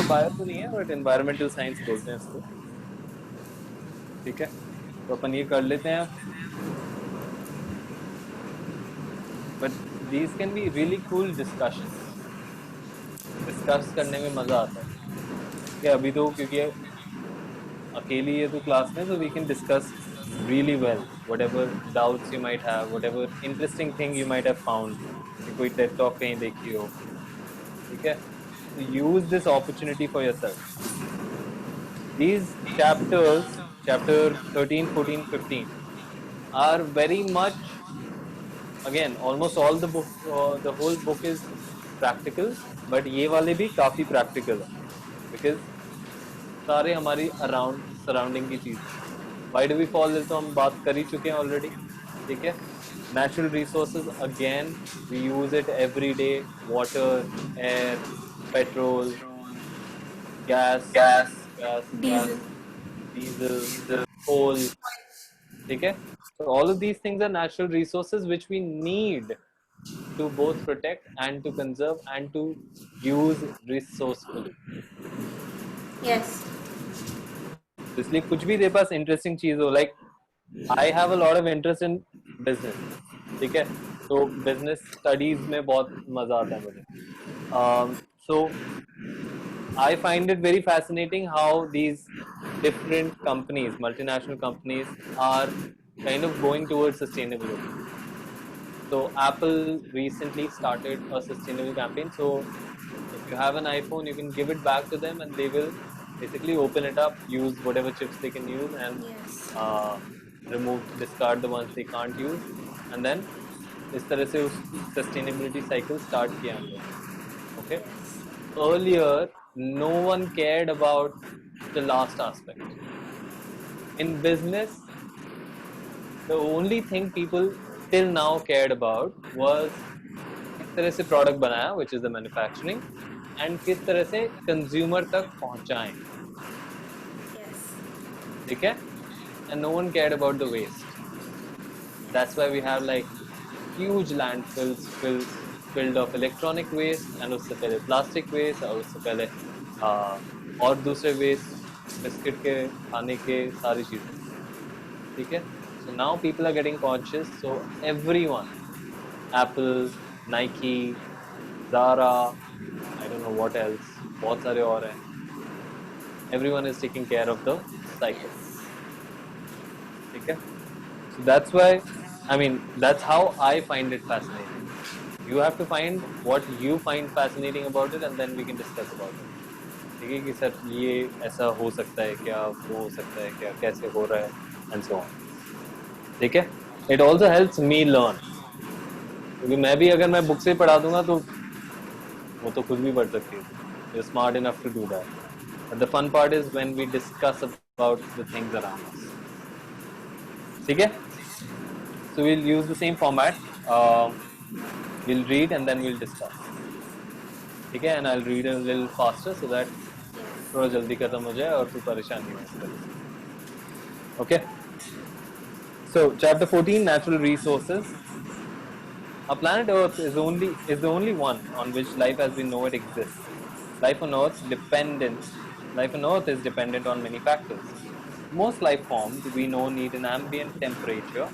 बायो तो नहीं है, बट एनवायरमेंटल साइंस बोलते हैं इसको. ठीक है? तो अपन ये कर लेते हैं. But these can be really cool discussion. Discuss करने में मज़ा आता है. कि अभी तो क्योंकि अकेली है तो क्लास में, तो we can discuss really well whatever doubts you might have, whatever interesting thing you might have found. कोई TED Talk कहीं देखी हो, ठीक है, तो use this opportunity for yourself. These chapters, chapter 13, 14, 15 are very much, again almost all the book, the whole book is practical, but ये वाले भी काफी practical है, because सारे हमारी अराउंड सराउंडिंग की चीज है. Why do we fall ill? तो हम बात कर ही चुके हैं ऑलरेडी. ठीक है, natural resources, again we use it every day: water, air, petrol, gas, diesel. diesel, coal. ठीक है, so all of these things are natural resources which we need to both protect and to conserve and to use resourcefully. Yes. तो इसलिए कुछ भी तेरे पास interesting चीज हो, like I have a lot of interest in business. ठीक है, तो बिजनेस स्टडीज में बहुत मजा आता है मुझे. सो I find it very fascinating how these different companies, multinational companies, are kind of going towards sustainability. So Apple recently started a sustainable campaign. So if you have an iPhone, you can give it back to them, and they will basically open it up, use whatever chips they can use, and yes. discard the ones they can't use, and then इस तरह से उस sustainability cycle start किया हमने. Okay. Earlier, no one cared about the last aspect. In business, the only thing people till now cared about was किस तरह से product बनाया, which is the manufacturing, and किस तरह से consumer तक पहुंचाएं. यस. ठीक है, and no one cared about the waste. That's why we have like huge landfills filled of electronic waste, and उससे पहले plastic waste, और उससे पहले और दूसरे waste, बिस्किट के, खाने के, सारी चीजें. ठीक है, so now people are getting conscious. So everyone, Apple, Nike, Zara, I don't know what else, बहुत सारे और हैं. Everyone is taking care of the cycle. ठीक है, so that's why, I mean, that's how I find it fascinating. You have to find what you find fascinating about it, and then we can discuss about it. ठीक है, कि sir ये ऐसा हो सकता है क्या, वो हो सकता है क्या, कैसे हो रहा है, and so on. ठीक है, it also helps me learn, क्योंकि मैं भी अगर मैं बुक से पढ़ा दूंगा तो वो तो खुद भी पढ़ सकती है. You're smart enough to do that. But the fun part is when we discuss about the things around us. ठीक है, so we'll use the same format. We'll read and then we'll discuss. ठीक है, and I'll read a little faster so that थोड़ा जल्दी खत्म हो जाए और तू परेशान नहीं हो इस तरह से. Okay. So chapter 14, natural resources. Our planet Earth is the only one on which life as we know it exists. Life on Earth is dependent on many factors. Most life forms we know need an ambient temperature,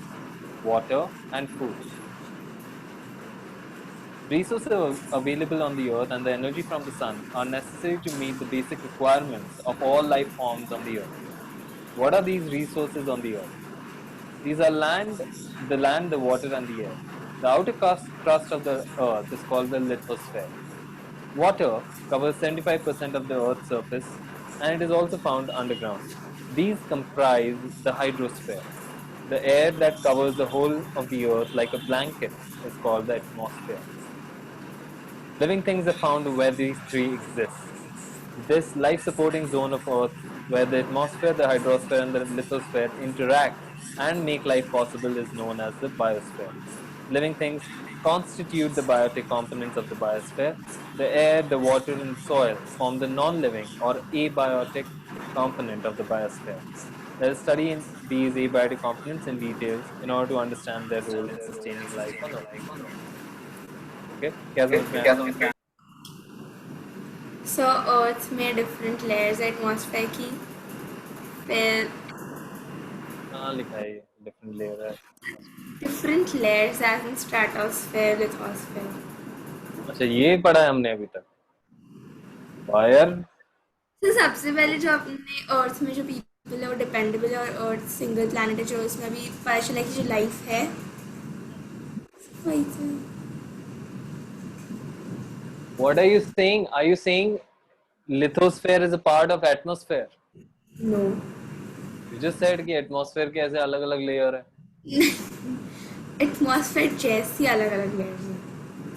water, and food. Resources available on the Earth and the energy from the sun are necessary to meet the basic requirements of all life forms on the Earth. What are these resources on the Earth? These are the land, the water, and the air. The outer crust of the Earth is called the lithosphere. Water covers 75% of the Earth's surface, and it is also found underground. These comprise the hydrosphere. The air that covers the whole of the Earth like a blanket is called the atmosphere. Living things are found where these three exist. This life-supporting zone of Earth, where the atmosphere, the hydrosphere, and the lithosphere interact and make life possible, is known as the biosphere. Living things constitute the biotic components of the biosphere. The air, the water, and soil form the non-living or abiotic component of the biosphere. Let us study these abiotic components in detail in order to understand their role in sustaining life on Earth. Okay? क्या समझ में आया? So Earth में different layers है atmosphere की. फिर कहाँ लिखा है ये डिफरेंट लेयर है? different layers as in stratosphere, lithosphere. अच्छा, ये पढ़ा है हमने अभी तक. वायर. तो सबसे पहले जो अपने अर्थ में जो पीपल है वो डिपेंडेबल है, और अर्थ सिंगल प्लैनेट है जो इसमें अभी पता चला कि जो लाइफ है वही तो. What are you saying? Are you saying lithosphere is a part of atmosphere? No. You just said कि atmosphere के ऐसे अलग अलग layer है. एटमॉस्फेयर जैसी अलग अलग लेयर्स हैं.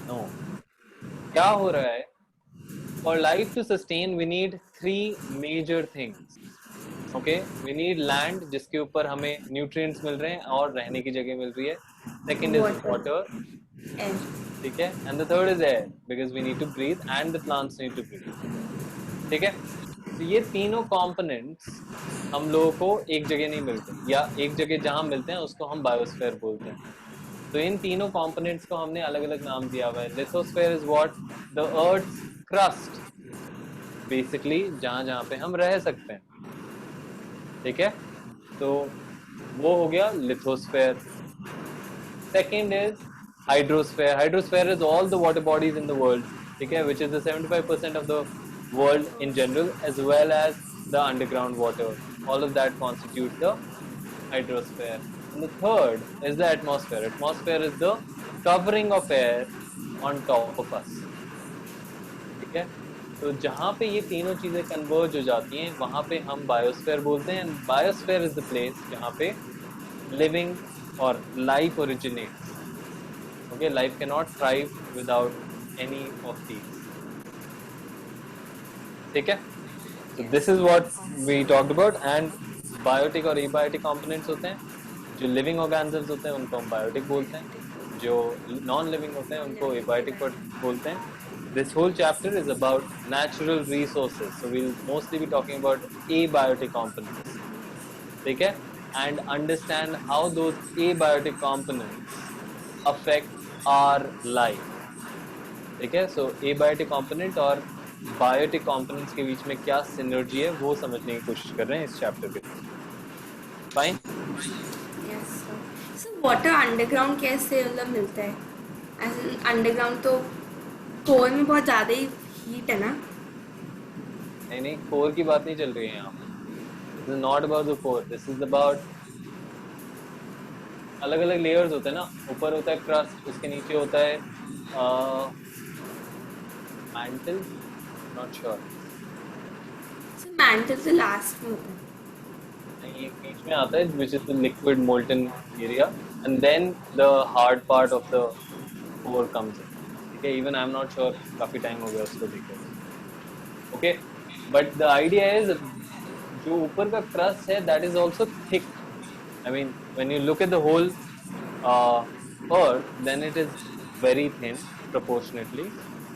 No. क्या हो रहा है? For life to sustain, we need three major things. Okay, we need land जिसके ऊपर हमें nutrients मिल रहे हैं और रहने की जगह मिल रही है. Second is water. एयर. ठीक है. And the third is air because we need to breathe and the plants need to breathe. ठीक है. तो ये तीनों components हम लोगों को एक जगह नहीं मिलते या एक जगह जहाँ मिलते हैं उसको हम बायोस्फीयर बोलते हैं. तो इन तीनों कंपोनेंट्स को हमने अलग अलग नाम दिया हुआ है. Lithosphere is what? The earth's crust, basically जहाँ जहाँ पे हम रह सकते हैं. ठीक है, तो वो हो गया lithosphere. Second is hydrosphere. Hydrosphere is all the water bodies in the world. ठीक है, which is the 75% of the world in general as well as the underground water. All of that constitute the hydrosphere. And the third is the atmosphere. Atmosphere is the covering of air on top of us. ठीक है, तो जहाँ पे ये तीनों चीजें converge हो जाती हैं वहाँ पे हम बायोस्फीयर बोलते हैं. बायोस्फीयर इज द प्लेस जहाँ पे लिविंग और life originates. Okay, life can not thrive without any of these. ठीक है, so this is what we talked about. And biotic और एबायोटिक कंपोनेंट्स होते हैं. जो लिविंग ऑर्गेनिजम्स होते हैं उनको हम बायोटिक बोलते हैं, जो नॉन लिविंग होते हैं उनको एबायोटिक बोलते हैं. This whole chapter is about natural resources, so we will mostly be talking about abiotic components. ठीक है, and understand how those abiotic components affect our life. ठीक है, सो एबायोटिक कंपोनेंट और बायोटिक कंपोनेंट्स के बीच में क्या सिनर्जी है वो समझने की कोशिश कर रहे हैं इस चैप्टर के. फाइन. वाटर अंडरग्राउंड कैसे मतलब मिलता है? ऐसे अंडरग्राउंड तो कोर में बहुत ज़्यादा ही हीट है ना. नहीं नहीं, कोर की बात नहीं चल रही है यहाँ. This is not about the core. This is about अलग अलग लेयर्स होते हैं ना. ऊपर होता है क्रस्ट, उसके नीचे होता है मैंटल. Not sure. मैंटल तो लास्ट में होता है. ये बीच में आता है which is the liquid molten area and then the hard part of the core comes in. ठीक है, even I'm not sure, काफी टाइम हो गया उसको देखे. Okay, but the idea is जो ऊपर का crust है that is also thick. I mean when you look at the whole earth then it is very thin proportionately,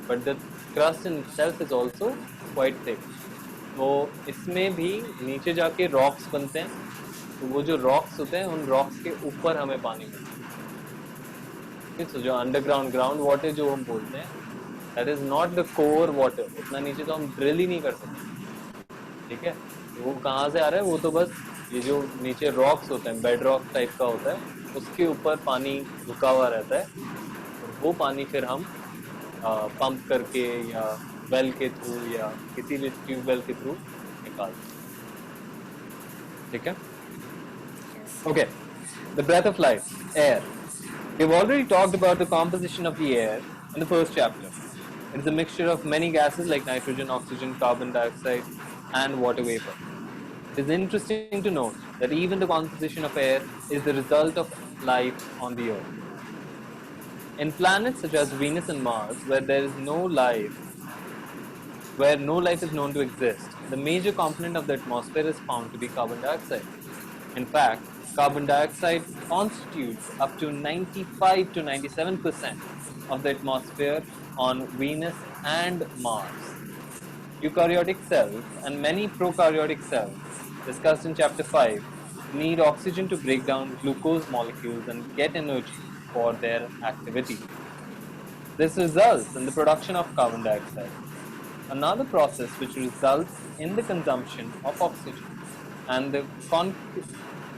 but the crust in itself is also quite thick. तो इसमें भी नीचे जाके rocks बनते हैं. तो वो जो रॉक्स होते हैं उन रॉक्स के ऊपर हमें पानी मिलता है. तो जो अंडरग्राउंड ग्राउंड वाटर जो हम बोलते हैं that is not the core water. उतना नीचे तो हम ड्रिल ही नहीं कर सकते. ठीक है, तो वो कहाँ से आ रहा है? वो तो बस ये जो नीचे रॉक्स होते हैं, बेड रॉक टाइप का होता है, उसके ऊपर पानी रुका हुआ रहता है. और वो पानी फिर हम पंप करके या वेल के थ्रू या किसी भी ट्यूबवेल के थ्रू निकालते. ठीक है, okay. The breath of life, air. We have already talked about the composition of the air in the first chapter. It is a mixture of many gases like nitrogen, oxygen, carbon dioxide and water vapor. It is interesting to note that even the composition of air is the result of life on the earth. In planets such as Venus and Mars, where no life is known to exist, the major component of the atmosphere is found to be carbon dioxide. In fact, carbon dioxide constitutes up to 95 to 97% of the atmosphere on Venus and Mars. Eukaryotic cells and many prokaryotic cells, discussed in chapter 5, need oxygen to break down glucose molecules and get energy for their activity. This results in the production of carbon dioxide, another process which results in the consumption of oxygen and the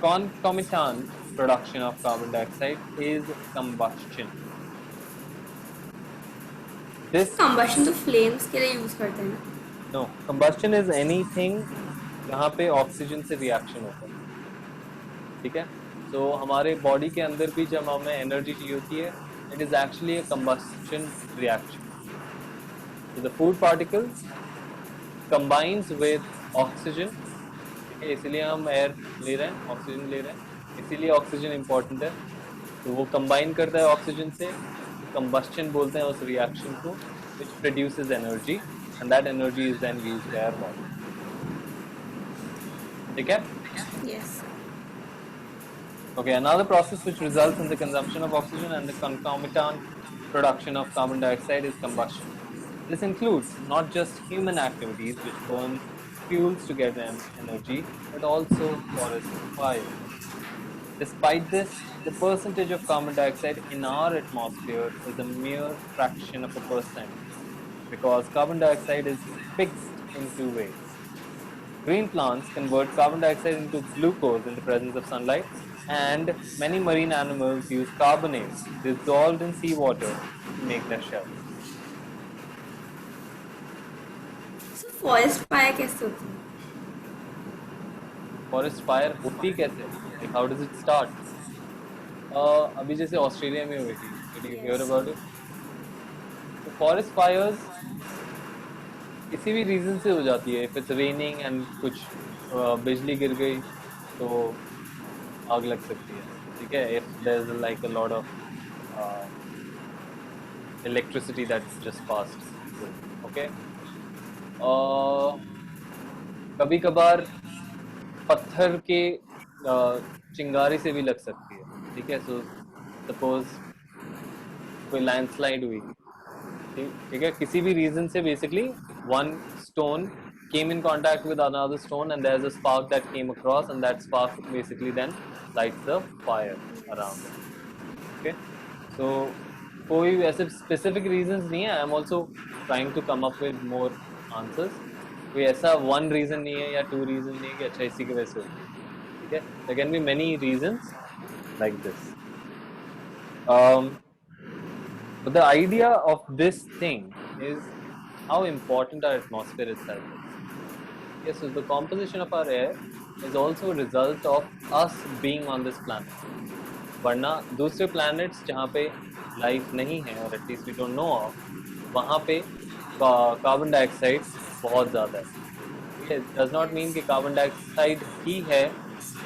concomitant production of carbon dioxide is combustion. This combustion तो flames के लिए use करते हैं ना. No, combustion is anything जहाँ पे oxygen से reaction होता है. ठीक है, तो हमारे बॉडी के अंदर भी जब हमें एनर्जी चाहिए होती है, it is actually a combustion reaction. So the food particles combines with oxygen, ठीक है, इसीलिए हम एयर ले रहे हैं, ऑक्सीजन ले रहे हैं, इसीलिए ऑक्सीजन इंपॉर्टेंट है. तो वो कंबाइन करता है ऑक्सीजन से, कंबस्शन बोलते हैं उस रिएक्शन को, which produces energy and that energy is then used by our body. ठीक है? Yes. Okay, another process which results in the consumption of oxygen and the concomitant production of carbon dioxide is combustion. This includes not just human activities which burn fuels to get energy, but also forest fires. Despite this, the percentage of carbon dioxide in our atmosphere is a mere fraction of a percent because carbon dioxide is fixed in two ways. Green plants convert carbon dioxide into glucose in the presence of sunlight, and many marine animals use carbonates dissolved in seawater to make their shells. So forest fire कैसे होती है? Forest fire होती कैसे? Like how does it start? अभी जैसे Australia में हुई थी. Did you hear Yes. about it? So forest fires किसी भी रीजन से हो जाती है. If it's raining and कुछ बिजली गिर गई तो आग लग सकती है. ठीक है? If there's like a lot of electricity that's just passed through. Okay? कभी कभार पत्थर के चिंगारी से भी लग सकती है. ठीक है? सो सपोज कोई लैंडस्लाइड हुई, ठीक है, किसी भी रीजन से basically one stone came in contact with another stone and there's a spark that came across and that spark basically then lights the fire around it. Okay, so कोई ऐसे specific reasons नहीं है. I am also trying to come up with more answers. कोई ऐसा one reason नहीं है या two reason नहीं है कि अच्छा इसी की वजह से होगी. ठीक है, there can be many reasons like this. But the idea of this thing is how important our atmosphere itself is. Yes, so the composition of our air is also a result of us being on this planet. वरना दूसरे planets जहाँ पे life नहीं है or at least we don't know of, वहाँ पे carbon dioxide बहुत ज़्यादा है. It does not mean कि carbon dioxide ही है,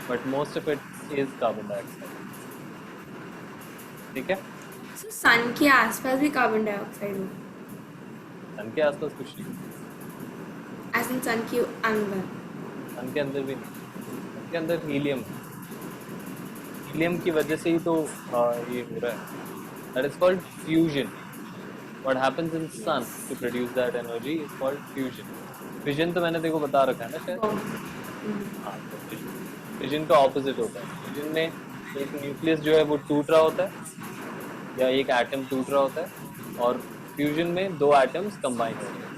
but most of it is carbon dioxide. ठीक है? So sun के आसपास भी कार्बन डाइऑक्साइड हो? सन के आसपास कुछ नहीं. As in sun के अंदर? सन के अंदर भी नहीं. सन के अंदर हीलियम है. हीलियम की वजह से ही तो ये हो रहा है. That is called fusion. What happens in sun to produce that energy is called fusion. Fission तो मैंने देखो बता रखा है ना शायद. हाँ, तो fission का opposite होता है. Fission में एक न्यूक्लियस जो है वो टूट रहा होता है या एक एटम टूट रहा होता है और फ्यूजन में दो एटम्स कंबाइन होते हैं.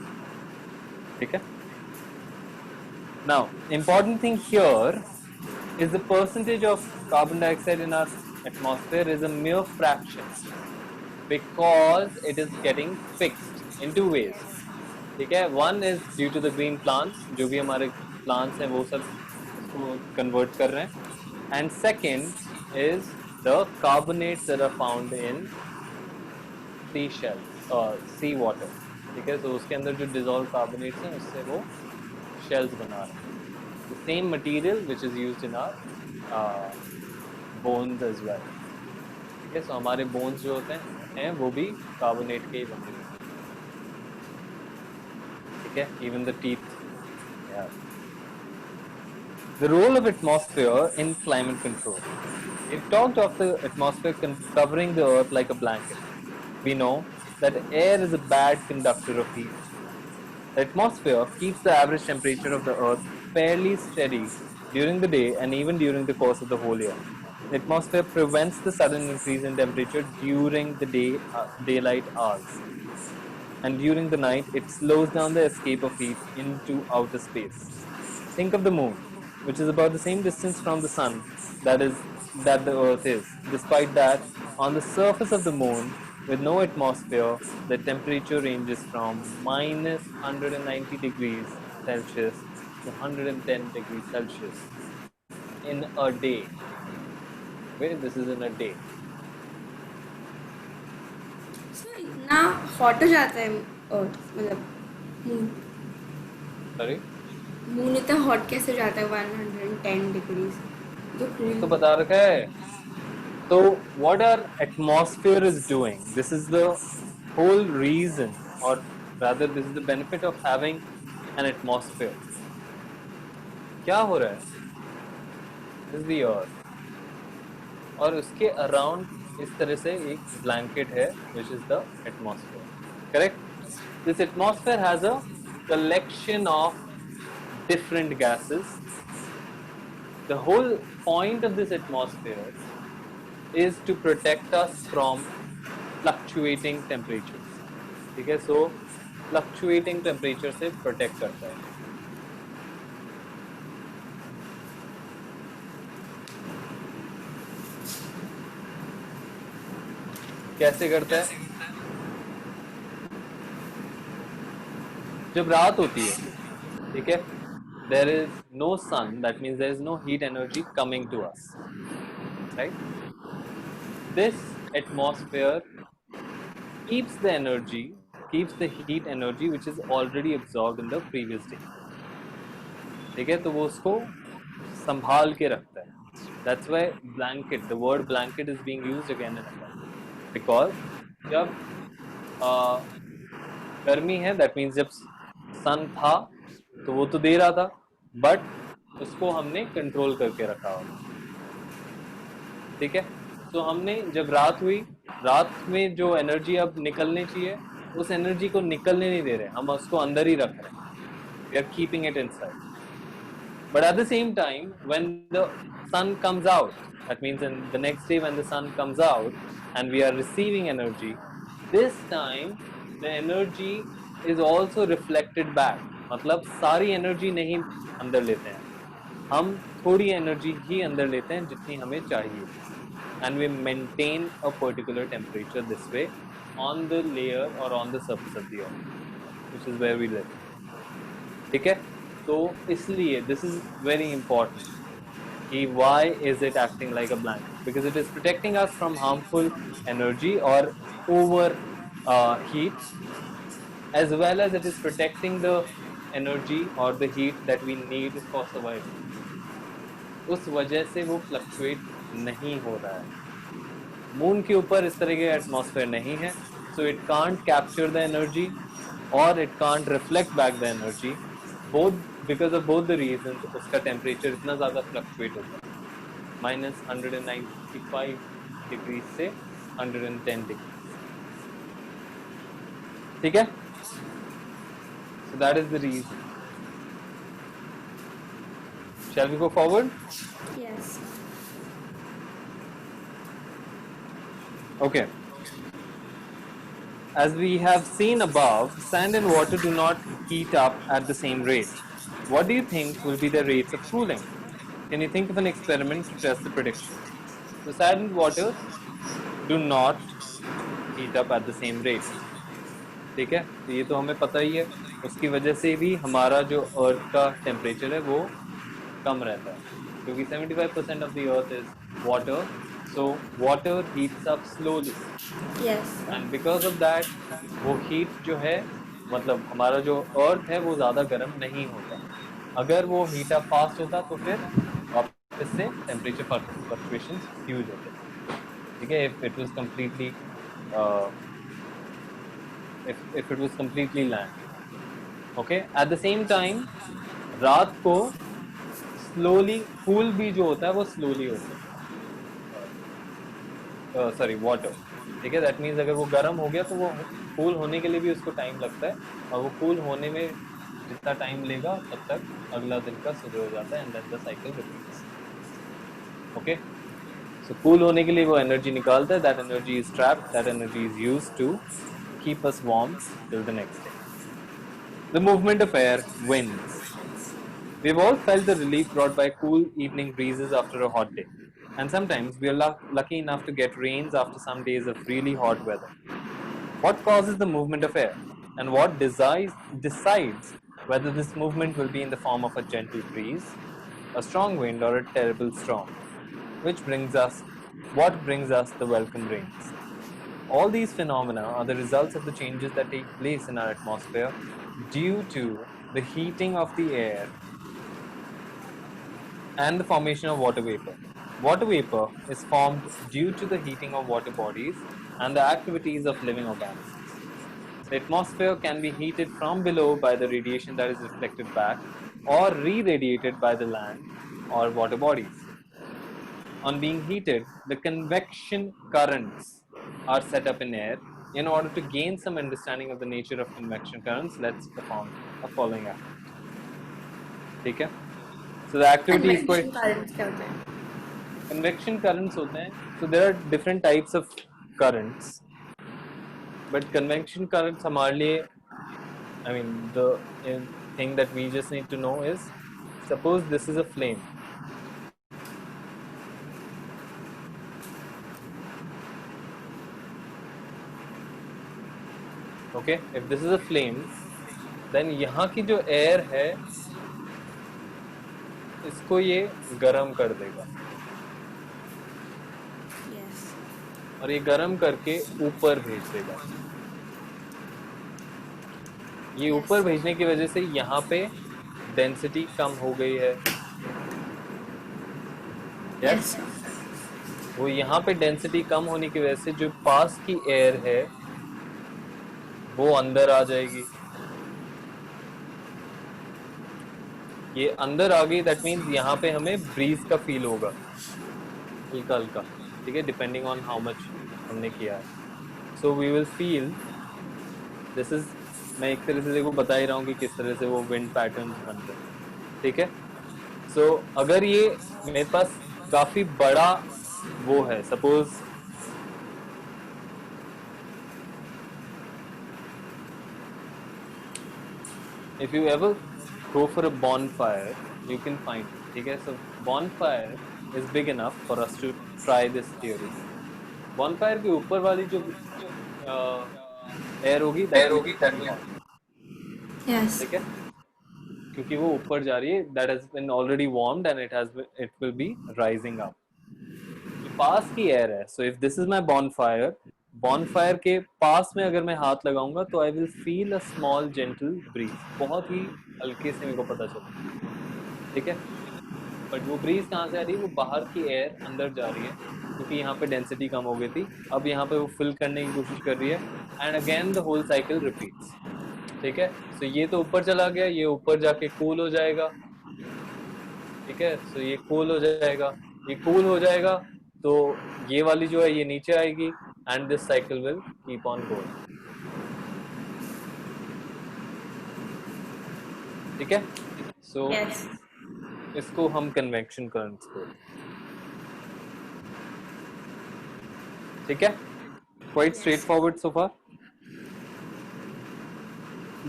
ठीक है? Now, important thing here is the percentage of carbon dioxide in our atmosphere is a mere fraction because it is getting fixed in two ways. ठीक है? One is due to the green plants, जो भी हमारे plants हैं वो सब उसको convert कर रहे हैं. And second is the carbonates that are found in seashells or sea water. ठीक है? तो उसके अंदर जो dissolved carbonates हैं उससे वो shells बना रहे हैं. The same material which is used in our bones as well. ठीक है? So हमारे bones जो होते हैं वो भी carbonate के ही बनते हैं. ठीक है? Even the teeth. Yeah. The role of atmosphere in climate control. We've talked of the atmosphere covering the earth like a blanket. We know that air is a bad conductor of heat. The atmosphere keeps the average temperature of the earth fairly steady during the day and even during the course of the whole year. The atmosphere prevents the sudden increase in temperature during the daylight hours. And during the night, it slows down the escape of heat into outer space. Think of the moon, which is about the same distance from the sun that the earth is. Despite that, on the surface of the moon, with no atmosphere, the temperature ranges from minus 190 degrees Celsius to 110 degrees Celsius in a day. Okay, this is in a day. So इतना hot हो जाता है अर्थ मतलब moon sorry, moon इतना hot कैसे जाता है 110 degrees जो तो really बता रखा है. So what our atmosphere is doing, this is the whole reason, or rather this is the benefit of having an atmosphere. क्या हो रहा है? This is the earth, और उसके अराउंड इस तरह से एक ब्लैंकेट है which is the atmosphere. Correct? This atmosphere has a collection of different gases. The whole point of this atmosphere is to protect us from fluctuating temperatures. ठीक है, so fluctuating temperature से protect करता है. कैसे करता है? जब रात होती है, ठीक है, there is no sun, that means there is no heat energy coming to us, right? This atmosphere keeps the energy, keeps the heat energy which is already absorbed in the previous day. ठीक है, तो वो उसको संभाल के रखता है. That's why blanket, the word blanket is being used again and again, because जब गर्मी है, that means जब सन था तो वो तो दे रहा था, बट उसको हमने कंट्रोल करके रखा होगा. ठीक है, तो हमने जब रात हुई, रात में जो एनर्जी अब निकलने चाहिए उस एनर्जी को निकलने नहीं दे रहे, हम उसको अंदर ही रख रहे हैं. We are keeping it inside. But at the same time, when the sun comes out, that means in the next day when the sun comes out and we are receiving energy, this time the energy is also reflected back. मतलब सारी energy नहीं अंदर लेते हैं, हम थोड़ी energy ही अंदर लेते हैं जितनी हमें चाहिए, and we maintain a particular temperature this way on the layer or on the surface of the earth, which is where we live. ठीक है, तो इसलिए दिस इज वेरी इंपॉर्टेंट कि why is it acting like a blanket, because it is protecting us from harmful energy or over heat, as well as it is protecting the energy or the heat that we need for survival. उस वजह से वो fluctuate नहीं हो रहा है. Moon के ऊपर इस तरह के एटमॉस्फेयर नहीं है, so it can't capture the energy or it can't reflect back the energy. Both, because of both the reasons, उसका टेम्परेचर इतना ज़्यादा फ्लक्चुएट होता है, -195 डिग्री से 110 डिग्री. ठीक है, so that is the reason. Shall we go forward? yes. Okay. As we have seen above, sand and water do not heat up at the same rate. What do you think will be the rates of cooling? Can you think of an experiment to test the prediction? So sand and water do not heat up at the same rate. ठीक है, तो ये तो हमें पता ही है. उसकी वजह से भी हमारा जो अर्थ का टेम्परेचर है वो कम रहता है, क्योंकि 75% of the earth is water, so water heats up slowly. yes. And because of that, वो heat जो है, मतलब हमारा जो अर्थ है वो ज़्यादा गर्म नहीं होता. अगर वो हीट अप फास्ट होता तो फिर वापस से टेम्परेचर फ्लक्चुएशंस ह्यूज होते. ठीक है, if it was completely land. Okay, at the same time, रात को slowly cool भी जो होता है वो slowly होता है. Sorry, water. ठीक है, दैट मीन्स अगर वो गर्म हो गया तो वो कूल होने के लिए भी उसको टाइम लगता है, और वो कूल होने में जितना टाइम लेगा तब तक अगला दिन का सुबह हो जाता है, and then the cycle repeats. Okay, so cool होने के लिए वो एनर्जी निकालता है, that energy is trapped, that energy is used to keep us warm till the next day. The movement of air, winds. We've all felt the relief brought by cool evening breezes after a hot day. And sometimes we are lucky enough to get rains after some days of really hot weather. What causes the movement of air? And what decides whether this movement will be in the form of a gentle breeze, a strong wind, or a terrible storm? What brings us the welcome rains? All these phenomena are the results of the changes that take place in our atmosphere due to the heating of the air and the formation of water vapor. Water vapor is formed due to the heating of water bodies and the activities of living organisms. The atmosphere can be heated from below by the radiation that is reflected back or re-radiated by the land or water bodies. On being heated, the convection currents are set up in air. In order to gain some understanding of the nature of convection currents, let's perform a following activity. ठीक है? So the activity is quite. Convection currents क्या होते हैं? Convection currents होते हैं. So there are different types of currents, but convection currents हमारे लिए, I mean, the thing that we just need to know is, suppose this is a flame. Okay, if this is a flame, then यहाँ की जो air है, इसको ये गरम कर देगा. Yes. और ये गरम करके ऊपर भेज देगा. ये Yes. ऊपर भेजने की वजह से यहाँ पे डेंसिटी कम हो गई है. Yes. वो यहाँ पे डेंसिटी कम होने की वजह से जो पास की एयर है वो अंदर आ जाएगी. ये अंदर आ गई, दैट मीन्स यहाँ पे हमें ब्रीज का फील होगा हल्का हल्का. ठीक है, डिपेंडिंग ऑन हाउ मच हमने किया है. So we will feel this is, मैं एक तरह से देखो बता ही रहा हूँ कि किस तरह से वो विंड पैटर्न बनते हैं. ठीक है, सो अगर ये मेरे पास काफी बड़ा वो है, suppose if you ever go for a bonfire, you can find it. ठीक है, so bonfire is big enough for us to try this theory. Bonfire के ऊपर वाली जो एयर होगी, Yes. ठीक है, क्योंकि वो ऊपर जा रही है, that has been already warmed and it will be rising up. पास की एयर है, so if this is my bonfire के पास में अगर मैं हाथ लगाऊंगा तो I will feel a small gentle breeze. बहुत ही हल्के से मेरे को पता चलता. ठीक है, बट वो ब्रीज कहाँ से आ रही है? वो बाहर की एयर अंदर जा रही है, क्योंकि यहाँ पे डेंसिटी कम हो गई थी. अब यहाँ पे वो फिल करने की कोशिश कर रही है, and again the whole cycle repeats. ठीक है, सो ये तो ऊपर चला गया, ये ऊपर जाके कूल हो जाएगा. ठीक है, सो ये कूल हो जाएगा, ये कूल हो जाएगा, तो ये वाली जो है ये नीचे आएगी, and this cycle will keep on going. ठीक है, so Yes. इसको हम convection currents बोलते हैं. ठीक है, quite straightforward so far.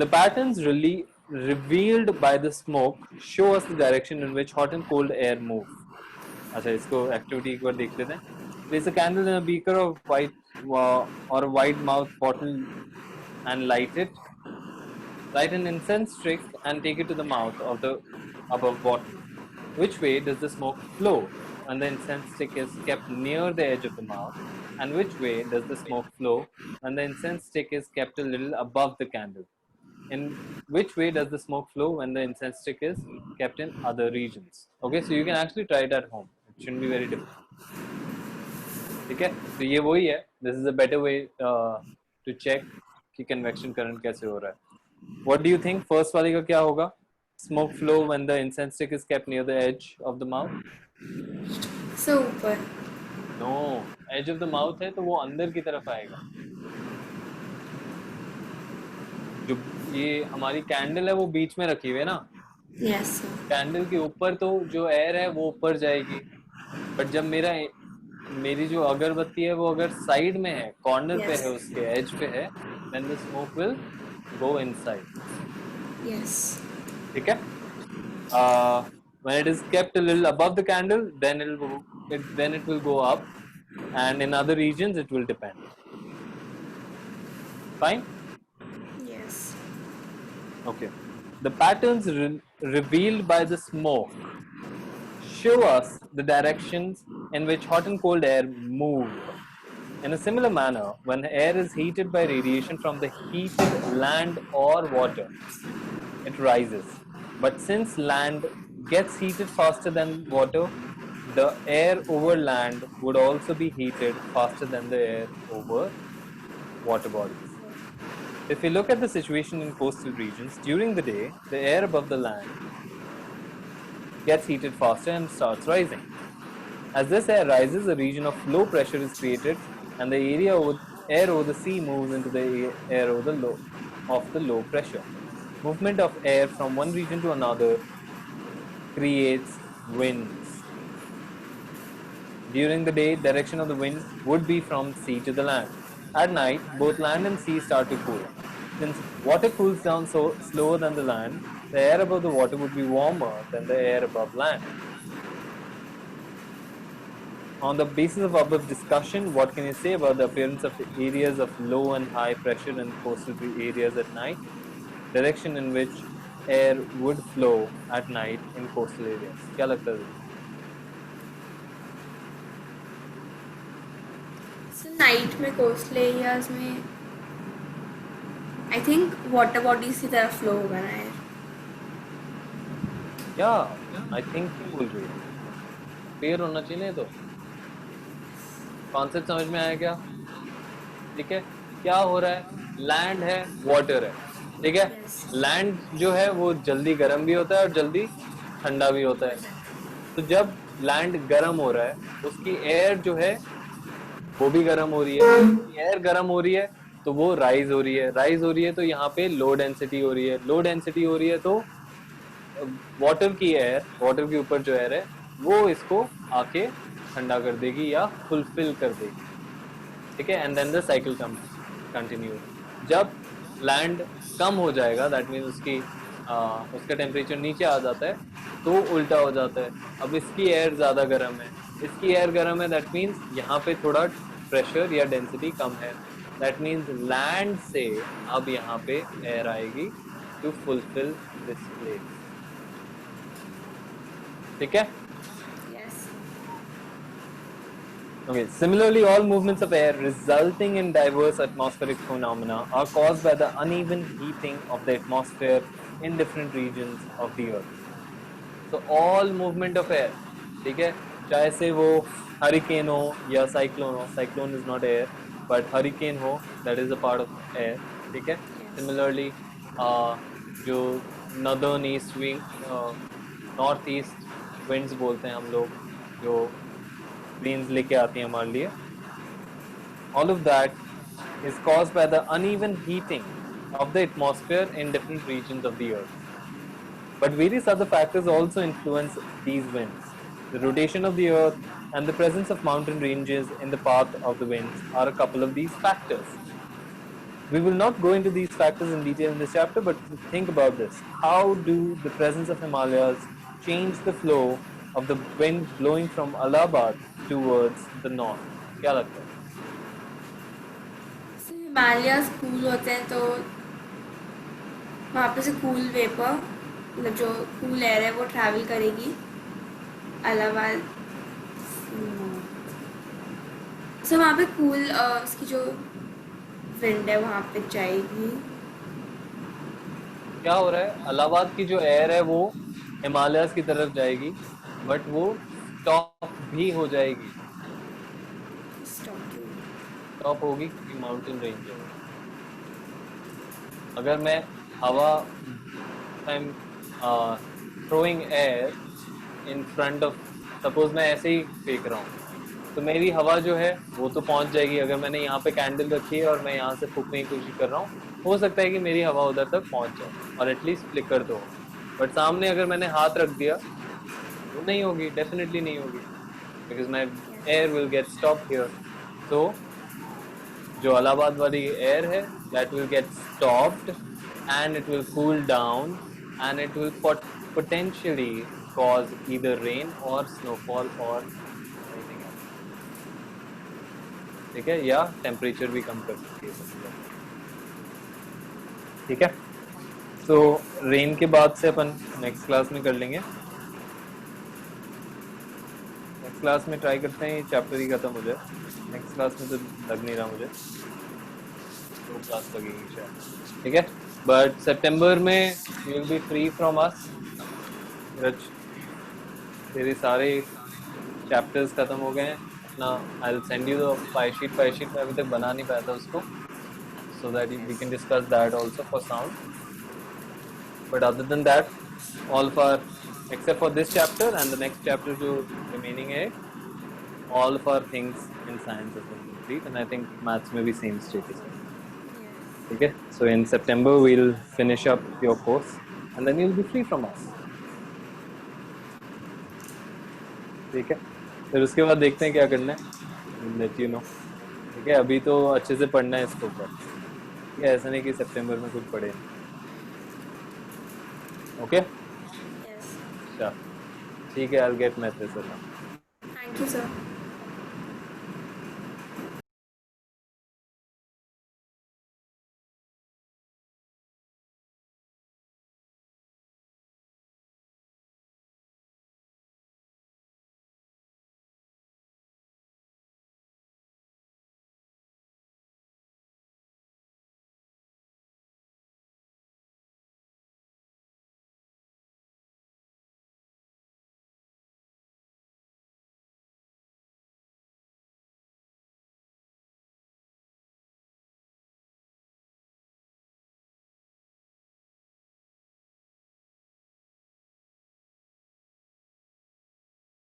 The patterns really revealed by the smoke show us the direction in which hot and cold air move. अच्छा, इसको activity एक बार देख लेते हैं. Place a candle in a beaker of white or a wide mouth bottle and light it. Light an incense stick and take it to the mouth of the above bottle. Which way does the smoke flow when the incense stick is kept near the edge of the mouth? And which way does the smoke flow when the incense stick is kept a little above the candle? In which way does the smoke flow when the incense stick is kept in other regions? Okay, so you can actually try it at home. It shouldn't be very difficult. ठीक है, तो ये वही है. This is a better way to check कि convection current कैसे हो रहा है. What do you think first वाले का क्या होगा? Smoke flow when the incense stick is kept near the edge of the mouth. So ऊपर. No, edge of the mouth है तो वो अंदर की तरफ आएगा. जो ये हमारी कैंडल है वो बीच में रखी हुई है ना. Yes. कैंडल के ऊपर तो जो एयर है वो ऊपर जाएगी, बट जब मेरी जो अगरबत्ती है वो अगर साइड में है, कॉर्नर पे है, उसके एज पे है, then the smoke will go inside. Yes. ठीक है, when it is kept a little above the candle, then it will go up, and in other regions it will depend. Fine. Yes. Okay, the patterns revealed by the smoke show us the directions in which hot and cold air move. In a similar manner, when air is heated by radiation from the heated land or water, it rises. But since land gets heated faster than water, the air over land would also be heated faster than the air over water bodies. If we look at the situation in coastal regions, during the day, the air above the land gets heated faster and starts rising. As this air rises, a region of low pressure is created, and the air over the sea moves into the air over the low pressure. Movement of air from one region to another creates winds. During the day, direction of the wind would be from sea to the land. At night, both land and sea start to cool. Since water cools down so slower than the land, the air above the water would be warmer than the air above land. On the basis of above discussion, what can you say about the appearance of areas of low and high pressure in coastal areas at night? Direction in which air would flow at night in coastal areas. क्या लगता है? So night में coastal areas में I think water bodies की तरफ flow होगा ना यार. Yeah, I think क्यों बोल रही है? क्लियर होना चाहिए तो. कॉन्सेप्ट समझ में आया क्या? ठीक है. क्या हो रहा है? लैंड है, वाटर है. ठीक है. लैंड जो है वो जल्दी गर्म भी होता है और जल्दी ठंडा भी होता है. तो जब लैंड गर्म हो रहा है, उसकी एयर जो है वो भी गर्म हो रही है. एयर गर्म हो रही है तो वो राइज हो रही है. राइज हो रही है तो यहाँ पे लो डेंसिटी हो रही है. लो डेंसिटी हो रही है तो वाटर की एयर, वाटर के ऊपर जो एयर है वो इसको आके ठंडा कर देगी या फुलफिल कर देगी. ठीक है. And then the cycle continue. जब लैंड कम हो जाएगा, दैट मीन्स उसका टेम्परेचर नीचे आ जाता है, तो उल्टा हो जाता है. अब इसकी एयर ज़्यादा गर्म है, इसकी एयर गर्म है, दैट मीन्स यहाँ पे थोड़ा प्रेशर या डेंसिटी कम है. दैट मीन्स लैंड से अब यहाँ पे एयर आएगी टू फुलफिल दिस प्लेस. ठीक है. Okay. Similarly, all movements of air resulting in diverse atmospheric phenomena are caused by the uneven heating of the atmosphere in different regions of the earth. So, all movement of air, ठीक है, चाहे से वो hurricane हो या cyclone हो. Cyclone is not air, but hurricane हो, that is a part of air. ठीक है. Similarly, जो northern east wing, north east winds बोलते हैं हम लोग, जो winds लेके आती हैं हमारे लिए. All of that is caused by the uneven heating of the atmosphere in different regions of the earth. But various other factors also influence these winds. The rotation of the earth and the presence of mountain ranges in the path of the winds are a couple of these factors. We will not go into these factors in detail in this chapter, but think about this. How do the presence of Himalayas change the flow of the wind blowing from Allahabad towards the north? क्या लगता है? Himalayas cool होते हैं तो वहाँ पे से cool vapour, मतलब जो कूल एयर है वो ट्रैवल करेगी इलाहाबाद. सो वहाँ पे कूल उसकी जो विंड है वहाँ पे जाएगी. क्या हो रहा है? इलाहाबाद की जो एयर है वो हिमालयाज की तरफ जाएगी, बट वो स्टॉप भी हो जाएगी. स्टॉप होगी क्योंकि माउंटेन रेंज है. अगर मैं हवा, I am throwing air in front of, suppose मैं ऐसे ही फेंक रहा हूँ, तो मेरी हवा जो है वो तो पहुँच जाएगी. अगर मैंने यहाँ पे कैंडल रखी है और मैं यहाँ से फूकने की कोशिश कर रहा हूँ, हो सकता है कि मेरी हवा उधर तक पहुँच जाए और एटलीस्ट फ्लिकर तो हो. बट सामने अगर मैंने हाथ रख दिया तो नहीं होगी, डेफिनेटली नहीं होगी, because my air will get stop here. तो जो इलाहाबाद वाली एयर है, that will get stopped and it will cool down and it will potentially cause either rain or snowfall or anything else. ठीक है. या टेम्परेचर भी कम कर सकती है. ठीक है. तो रेन के बाद से अपन नेक्स्ट क्लास में कर लेंगे. नेक्स्ट क्लास में ट्राई करते हैं ये चैप्टर ही खत्म हो जाए, नेक्स्ट क्लास में तो लग नहीं रहा मुझे, 2 क्लास लगेगी शायद, ठीक है। बट सितंबर में you will be free from us रच, तेरे सारे चैप्टर्स खत्म हो गए हैं अपना। I will send you the pi sheet मैं अभी तक बना नहीं पाया था उसको, so that we can discuss that also for sound. But other than that, all of our, except for this chapter and the next chapter जो remaining है, all of our things in science have been complete, and I think maths में भी same status है, ठीक है। So in September we'll finish up your course and then you'll be free from us, ठीक है। फिर उसके बाद देखते हैं क्या करना है, we'll let you know, ठीक है। अभी तो अच्छे से पढ़ना है इसके ऊपर, ठीक है, ऐसा नहीं कि सितंबर में कुछ पढ़े, ओके। Yes. अच्छा ठीक है, I'll get messages now. Thank you, sir.